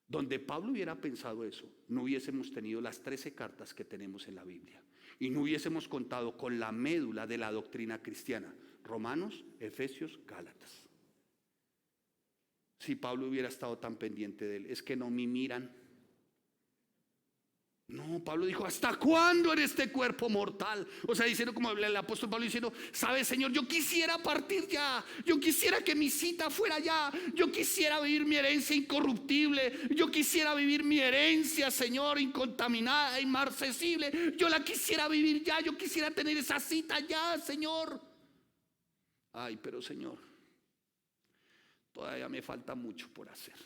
A: Donde Pablo hubiera pensado eso, no hubiésemos tenido las 13 cartas que tenemos en la Biblia. Y no hubiésemos contado con la médula de la doctrina cristiana. Romanos, Efesios, Gálatas. Si Pablo hubiera estado tan pendiente de él, es que no me miran. No, Pablo dijo, ¿hasta cuándo en este cuerpo mortal? O sea, diciendo como el apóstol Pablo diciendo, ¿sabes, Señor? Yo quisiera partir ya. Yo quisiera que mi cita fuera ya. Yo quisiera vivir mi herencia incorruptible. Yo quisiera vivir mi herencia, Señor, incontaminada, inmarcesible. Yo la quisiera vivir ya. Yo quisiera tener esa cita ya, Señor. Ay, pero Señor, todavía me falta mucho por hacer.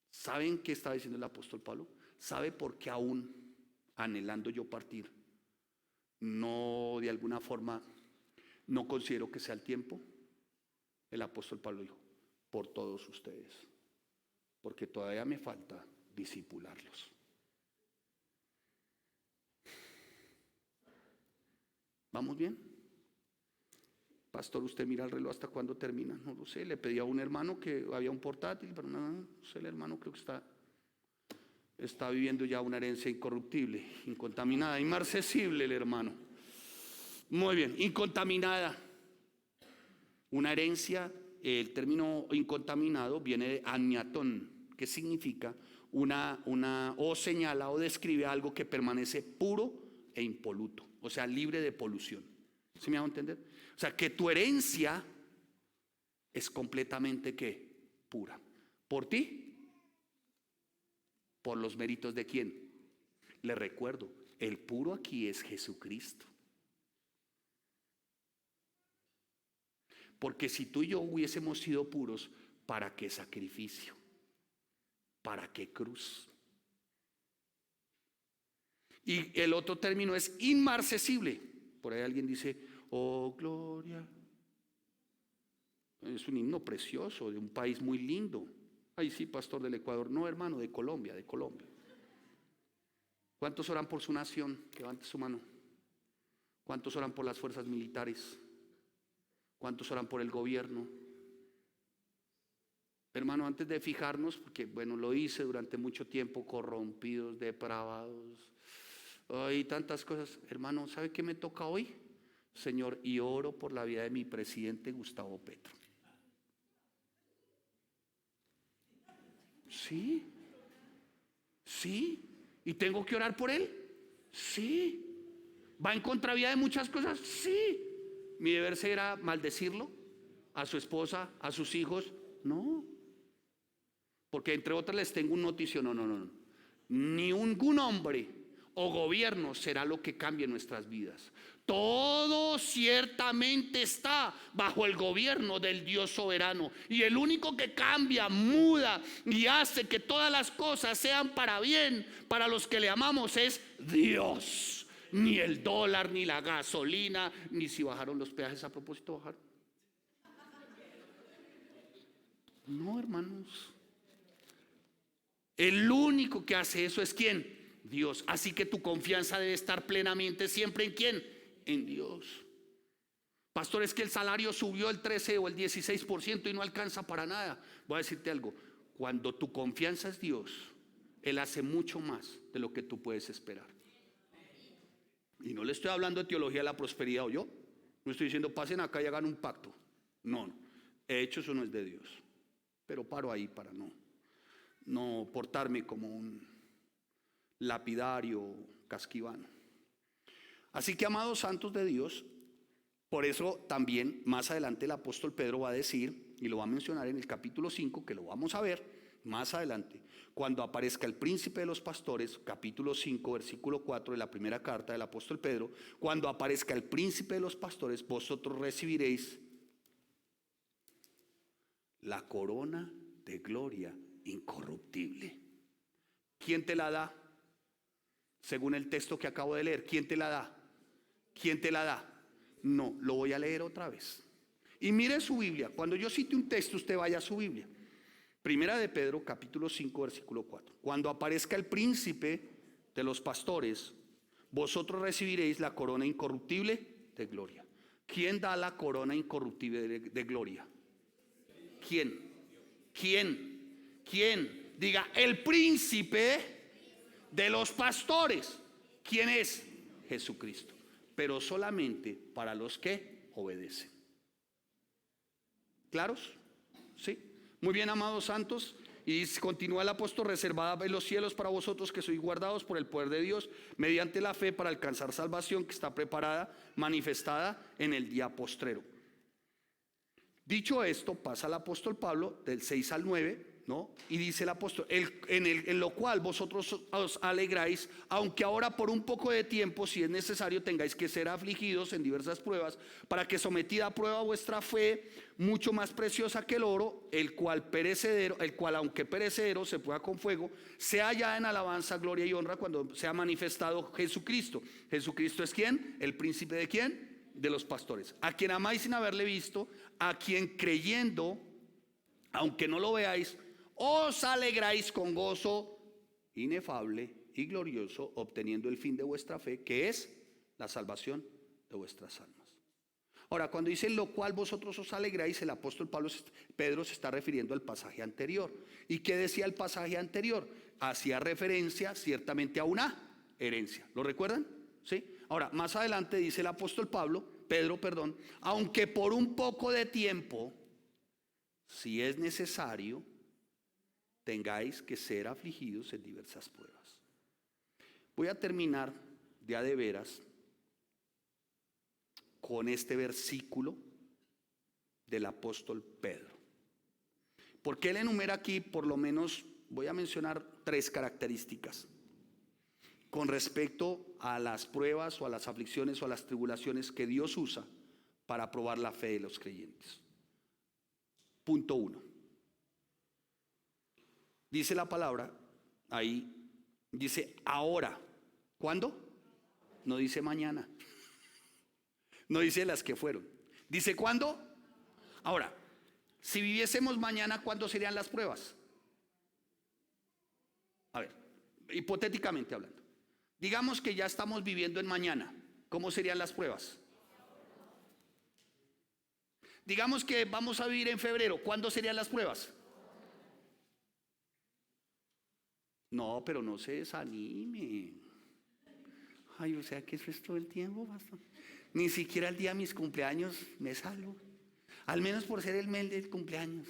A: ¿Saben qué estaba diciendo el apóstol Pablo? ¿Sabe por qué aún anhelando yo partir, no de alguna forma, no considero que sea el tiempo? El apóstol Pablo dijo, por todos ustedes, porque todavía me falta discipularlos. ¿Vamos bien? Pastor, usted mira el reloj hasta cuándo termina. No lo sé, le pedí a un hermano que había un portátil, pero no sé, el hermano creo que está viviendo ya una herencia incorruptible, incontaminada, inmarcesible el hermano. Muy bien, incontaminada. Una herencia, el término incontaminado viene de aniatón, que significa o señala o describe algo que permanece puro e impoluto, o sea, libre de polución. ¿Sí me hago entender? O sea, que tu herencia es completamente ¿qué? Pura. ¿Por ti? ¿Por los méritos de quién? Le recuerdo, el puro aquí es Jesucristo. Porque si tú y yo hubiésemos sido puros, ¿para qué sacrificio? ¿Para qué cruz? Y el otro término es inmarcesible. Por ahí alguien dice, oh gloria. Es un himno precioso de un país muy lindo. Ay, sí, pastor del Ecuador. No, hermano, de Colombia, de Colombia. ¿Cuántos oran por su nación? Levante su mano. ¿Cuántos oran por las fuerzas militares? ¿Cuántos oran por el gobierno? Hermano, antes de fijarnos, porque bueno, lo hice durante mucho tiempo, corrompidos, depravados, hay tantas cosas. Hermano, ¿sabe qué me toca hoy? Señor, y oro por la vida de mi presidente Gustavo Petro. Sí, sí, y tengo que orar por él. Sí, va en contravía de muchas cosas. Sí, mi deber será maldecirlo, a su esposa, a sus hijos. No, porque entre otras les tengo un noticio. No. Ni ningún hombre o gobierno será lo que cambie nuestras vidas. Todo ciertamente está bajo el gobierno del Dios soberano. Y el único que cambia, muda y hace que todas las cosas sean para bien para los que le amamos es Dios. Ni el dólar, ni la gasolina, ni si bajaron los peajes. A propósito, bajaron. No, hermanos. El único que hace eso es ¿quién? Dios. Así que tu confianza debe estar plenamente siempre ¿en quién? En Dios. Pastor, es que el salario subió el 13 o el 16% y no alcanza para nada. Voy a decirte algo. Cuando tu confianza es Dios, Él hace mucho más de lo que tú puedes esperar. Y no le estoy hablando de teología de la prosperidad o yo. No estoy diciendo pasen acá y hagan un pacto. No. He hecho, eso no es de Dios. Pero paro ahí para no portarme como un lapidario casquivano. Así que, amados santos de Dios, por eso también más adelante el apóstol Pedro va a decir, y lo va a mencionar en el capítulo 5, que lo vamos a ver más adelante, cuando aparezca el príncipe de los pastores, capítulo 5, versículo 4 de la primera carta del apóstol Pedro, cuando aparezca el príncipe de los pastores, vosotros recibiréis la corona de gloria incorruptible. ¿Quién te la da? Según el texto que acabo de leer, ¿quién te la da? ¿Quién te la da? No, lo voy a leer otra vez. Y mire su Biblia. Cuando yo cite un texto, usted vaya a su Biblia. Primera de Pedro, capítulo 5, versículo 4. Cuando aparezca el príncipe de los pastores, vosotros recibiréis la corona incorruptible de gloria. ¿Quién da la corona incorruptible de gloria? ¿Quién? ¿Quién? Diga, el príncipe de los pastores. ¿Quién es? Jesucristo. Pero solamente para los que obedecen. ¿Claros? ¿Sí? Muy bien, amados santos. Y continúa el apóstol: reservada en los cielos para vosotros que sois guardados por el poder de Dios mediante la fe para alcanzar salvación que está preparada, manifestada en el día postrero. Dicho esto, pasa el apóstol Pablo del 6 al 9, ¿no? Y dice el apóstol, en lo cual vosotros os alegráis, aunque ahora por un poco de tiempo, si es necesario, tengáis que ser afligidos en diversas pruebas, para que sometida a prueba vuestra fe, mucho más preciosa que el oro, el cual aunque perecedero se pueda con fuego, sea hallada en alabanza, gloria y honra cuando sea manifestado Jesucristo. ¿Jesucristo es quién? ¿El príncipe de quién? De los pastores, a quien amáis sin haberle visto, a quien creyendo, aunque no lo veáis, os alegráis con gozo inefable y glorioso, obteniendo el fin de vuestra fe, que es la salvación de vuestras almas. Ahora, cuando dice lo cual vosotros os alegráis, el apóstol Pedro se está refiriendo al pasaje anterior. ¿Y qué decía el pasaje anterior? Hacía referencia ciertamente a una herencia. ¿Lo recuerdan? ¿Sí? Ahora, más adelante dice el apóstol Pedro, aunque por un poco de tiempo, si es necesario, tengáis que ser afligidos en diversas pruebas. Voy a terminar de veras con este versículo del apóstol Pedro, porque él enumera aquí, por lo menos voy a mencionar 3 características con respecto a las pruebas o a las aflicciones o a las tribulaciones que Dios usa para probar la fe de los creyentes. Punto 1. Dice la palabra ahí, dice ahora. ¿Cuándo? No dice mañana. No dice las que fueron. Dice ¿cuándo? Ahora, si viviésemos mañana, ¿cuándo serían las pruebas? A ver, hipotéticamente hablando. Digamos que ya estamos viviendo en mañana. ¿Cómo serían las pruebas? Digamos que vamos a vivir en febrero. ¿Cuándo serían las pruebas? No, pero no se desanime. Ay, o sea que eso es todo el tiempo, pastor. Ni siquiera el día de mis cumpleaños me salvo. Al menos por ser el mes del cumpleaños.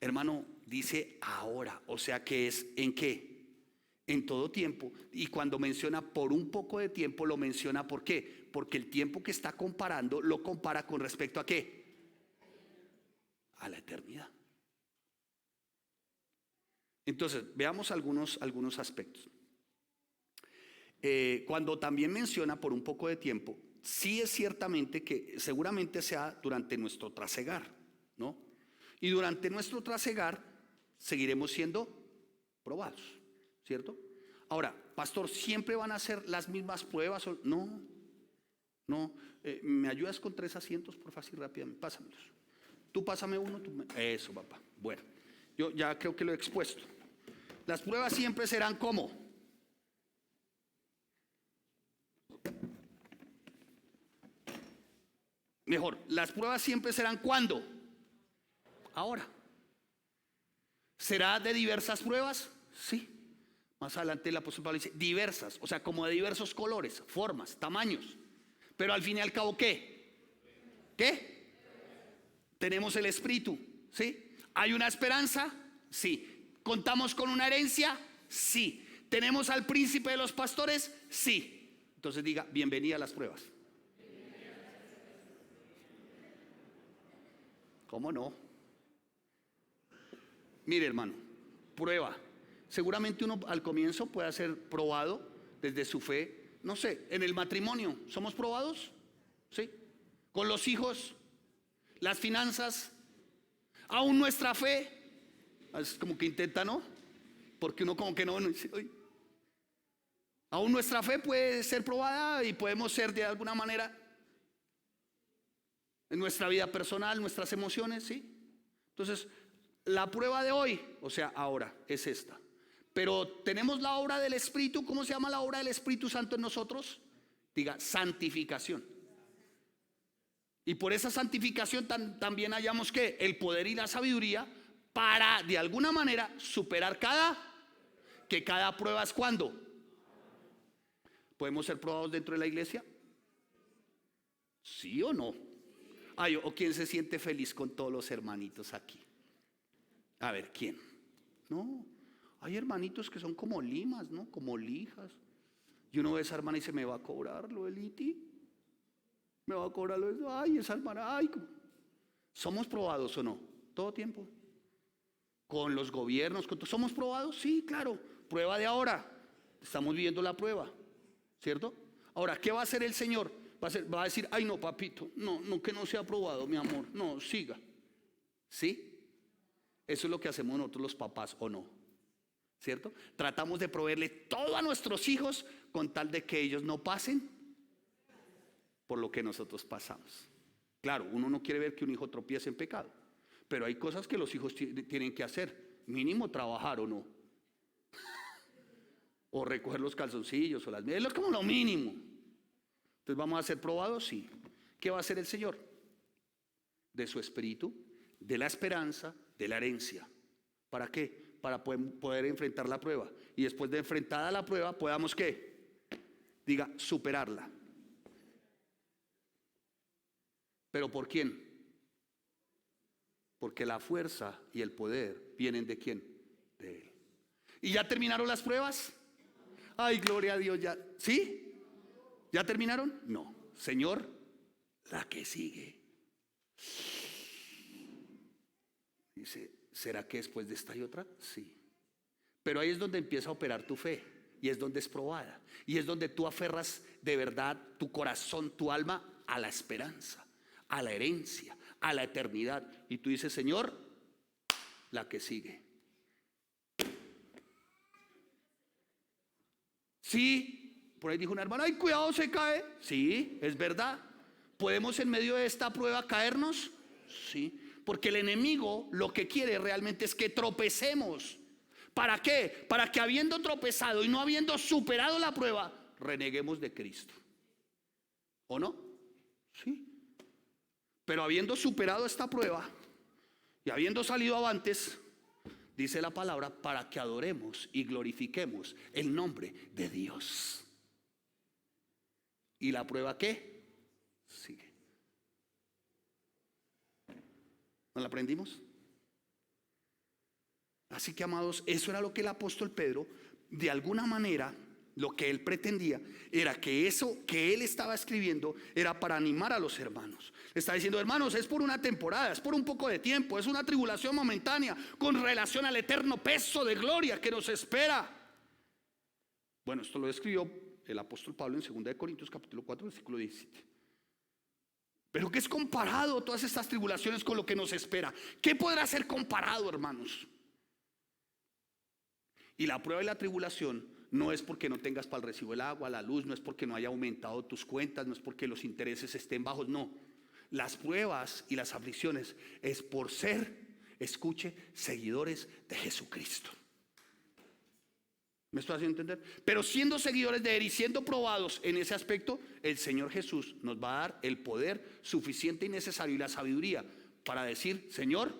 A: Hermano, dice ahora, o sea que es ¿en qué? En todo tiempo. Y cuando menciona por un poco de tiempo, lo menciona ¿por qué? Porque el tiempo que está comparando lo compara con respecto a ¿qué? A la eternidad. Entonces, veamos algunos aspectos. Cuando también menciona por un poco de tiempo, sí es ciertamente que seguramente sea durante nuestro trasegar, ¿no? Y durante nuestro trasegar seguiremos siendo probados, ¿cierto? Ahora, pastor, ¿siempre van a ser las mismas pruebas? No, no. ¿Me ayudas con 3 asientos, por favor, rápidamente? Pásamelos. Tú pásame uno. Eso, papá. Bueno, yo ya creo que lo he expuesto. Las pruebas siempre serán ¿cómo? Mejor, las pruebas siempre serán ¿cuándo? Ahora. ¿Será de diversas pruebas? Sí. Más adelante el apóstol Pablo dice diversas, o sea, como de diversos colores, formas, tamaños. Pero al fin y al cabo, ¿qué? ¿Qué? Tenemos el Espíritu, ¿sí? ¿Hay una esperanza? Sí. ¿Contamos con una herencia? Sí. ¿Tenemos al príncipe de los pastores? Sí. Entonces diga, bienvenida a las pruebas. ¿Cómo no? Mire, hermano, prueba. Seguramente uno al comienzo puede ser probado desde su fe. No sé, en el matrimonio, ¿somos probados? ¿Sí? Con los hijos, las finanzas, aún nuestra fe. Es como que intenta, ¿no? Porque uno como que no. Aún nuestra fe puede ser probada y podemos ser de alguna manera en nuestra vida personal, nuestras emociones, ¿sí? Entonces, la prueba de hoy, o sea, ahora, es esta. Pero tenemos la obra del Espíritu. ¿Cómo se llama la obra del Espíritu Santo en nosotros? Diga, santificación. Y por esa santificación también hallamos que el poder y la sabiduría para de alguna manera superar cada prueba es ¿cuándo? ¿Podemos ser probados dentro de la iglesia? ¿Sí o no? Ay, ¿o quién se siente feliz con todos los hermanitos aquí? A ver, ¿quién? No, hay hermanitos que son como limas, ¿no? Como lijas. Y uno ve a esa hermana y se me va a cobrar lo del ITI. Me va a cobrar lo de, ay, esa hermana, ay. ¿Somos probados o no? Todo tiempo. Con los gobiernos, ¿somos probados? Sí, claro. Prueba de ahora. Estamos viviendo la prueba, ¿cierto? Ahora, ¿qué va a hacer el Señor? Va a decir, ay no, papito, no, que no sea probado, mi amor. No, siga. ¿Sí? Eso es lo que hacemos nosotros los papás, ¿o no? ¿Cierto? Tratamos de proveerle todo a nuestros hijos con tal de que ellos no pasen por lo que nosotros pasamos. Claro, uno no quiere ver que un hijo tropiece en pecado, pero hay cosas que los hijos tienen que hacer, mínimo trabajar o no, o recoger los calzoncillos o las medias, es como lo mínimo. Entonces, ¿vamos a ser probados? Sí. ¿Qué va a hacer el Señor? De su espíritu, de la esperanza, de la herencia. ¿Para qué? Para poder enfrentar la prueba. Y después de enfrentada la prueba, podamos ¿qué? Diga, superarla. ¿Pero por quién? Porque la fuerza y el poder vienen ¿de quién? De Él. ¿Y ya terminaron las pruebas? Ay, gloria a Dios, ya. ¿Sí? ¿Ya terminaron? No. Señor, la que sigue. Dice, ¿será que después de esta hay otra? Sí. Pero ahí es donde empieza a operar tu fe. Y es donde es probada. Y es donde tú aferras de verdad tu corazón, tu alma a la esperanza, a la herencia, a la eternidad. Y tú dices, Señor, la que sigue. Sí. Por ahí dijo una hermana, ay, cuidado, se cae. Sí, es verdad. ¿Podemos en medio de esta prueba caernos? Sí. Porque el enemigo lo que quiere realmente es que tropecemos. ¿Para qué? Para que habiendo tropezado y no habiendo superado la prueba, reneguemos de Cristo. ¿O no? Sí. Pero habiendo superado esta prueba y habiendo salido avantes, dice la palabra, para que adoremos y glorifiquemos el nombre de Dios. ¿Y la prueba qué? Sigue. ¿No la aprendimos? Así que, amados, eso era lo que el apóstol Pedro, de alguna manera, lo que él pretendía era que eso que él estaba escribiendo era para animar a los hermanos. Le está diciendo: hermanos, es por una temporada, es por un poco de tiempo, es una tribulación momentánea con relación al eterno peso de gloria que nos espera. Bueno, esto lo escribió el apóstol Pablo en 2 Corintios capítulo 4 versículo 17. Pero ¿qué es comparado todas estas tribulaciones con lo que nos espera? ¿Qué podrá ser comparado, hermanos? Y la prueba y la tribulación no es porque no tengas para el recibo del agua, la luz, no es porque no haya aumentado tus cuentas, no es porque los intereses estén bajos, no. Las pruebas y las aflicciones es por ser, escuche, seguidores de Jesucristo. ¿Me estoy haciendo entender? Pero siendo seguidores de Él y siendo probados en ese aspecto, el Señor Jesús nos va a dar el poder suficiente y necesario y la sabiduría para decir: Señor,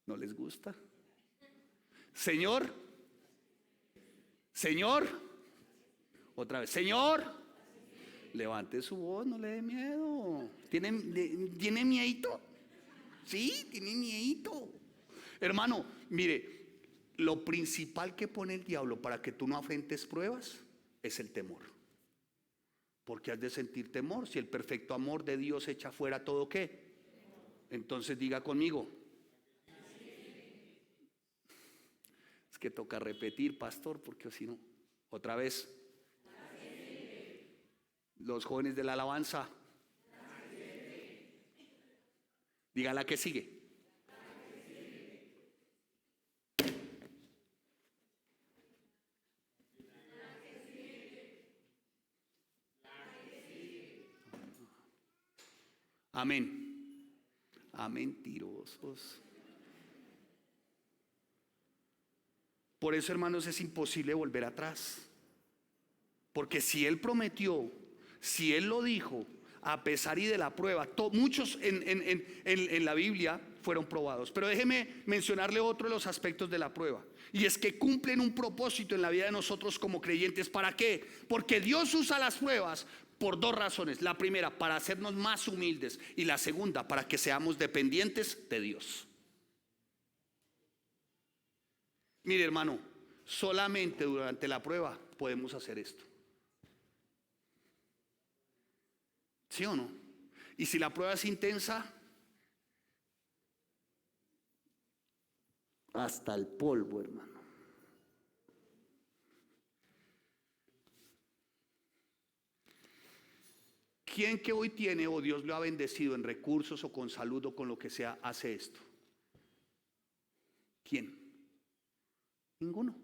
A: ¿no les gusta? Señor, Señor, otra vez, Señor, levante su voz, no le dé miedo. ¿Tiene miedito? Sí, tiene miedito. Hermano, mire, lo principal que pone el diablo para que tú no afrentes pruebas es el temor. Porque has de sentir temor. Si el perfecto amor de Dios echa fuera todo, ¿qué? Entonces diga conmigo. Es que toca repetir, pastor, porque si no, otra vez. Los jóvenes de la alabanza. Diga la que sigue. Amén. A mentirosos. Por eso, hermanos, es imposible volver atrás. Porque si Él prometió, si Él lo dijo, a pesar y de la prueba, muchos en la Biblia fueron probados. Pero déjeme mencionarle otro de los aspectos de la prueba. Y es que cumplen un propósito en la vida de nosotros como creyentes. ¿Para qué? Porque Dios usa las pruebas por dos razones. La primera, para hacernos más humildes. Y la segunda, para que seamos dependientes de Dios. Mire, hermano, solamente durante la prueba podemos hacer esto. ¿Sí o no? Y si la prueba es intensa, hasta el polvo, hermano. ¿Quién que hoy tiene o Dios lo ha bendecido en recursos o con salud o con lo que sea hace esto? ¿Quién? Ninguno.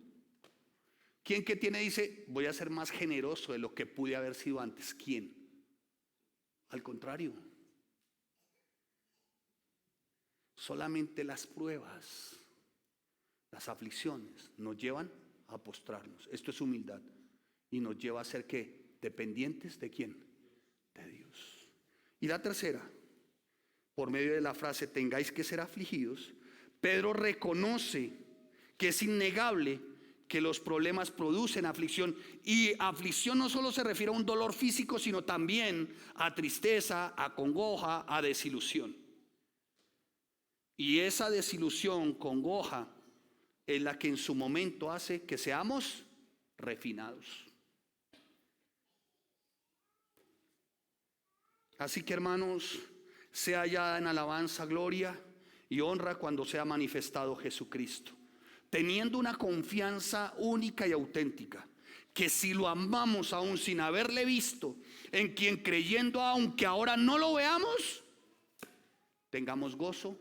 A: ¿Quién que tiene dice: voy a ser más generoso de lo que pude haber sido antes? ¿Quién? Al contrario. Solamente las pruebas, las aflicciones nos llevan a postrarnos. Esto es humildad. Y nos lleva a ser ¿qué? Dependientes de ¿quién? De Dios. Y la tercera, por medio de la frase tengáis que ser afligidos, Pedro reconoce que es innegable que los problemas producen aflicción. Y aflicción no solo se refiere a un dolor físico, sino también a tristeza, a congoja, a desilusión. Y esa desilusión, congoja, es la que en su momento hace que seamos refinados. Así que, hermanos, sea hallada en alabanza, gloria y honra cuando sea manifestado Jesucristo, teniendo una confianza única y auténtica, que si lo amamos aún sin haberle visto, en quien creyendo aunque ahora no lo veamos, tengamos gozo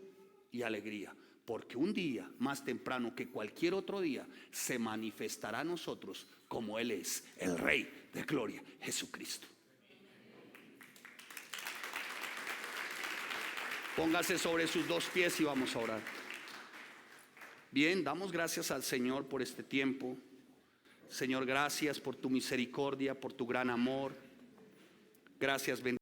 A: y alegría, porque un día más temprano que cualquier otro día se manifestará a nosotros como Él es, el Rey de gloria, Jesucristo. Póngase sobre sus dos pies y vamos a orar. Bien, damos gracias al Señor por este tiempo. Señor, gracias por tu misericordia, por tu gran amor. Gracias, bendito.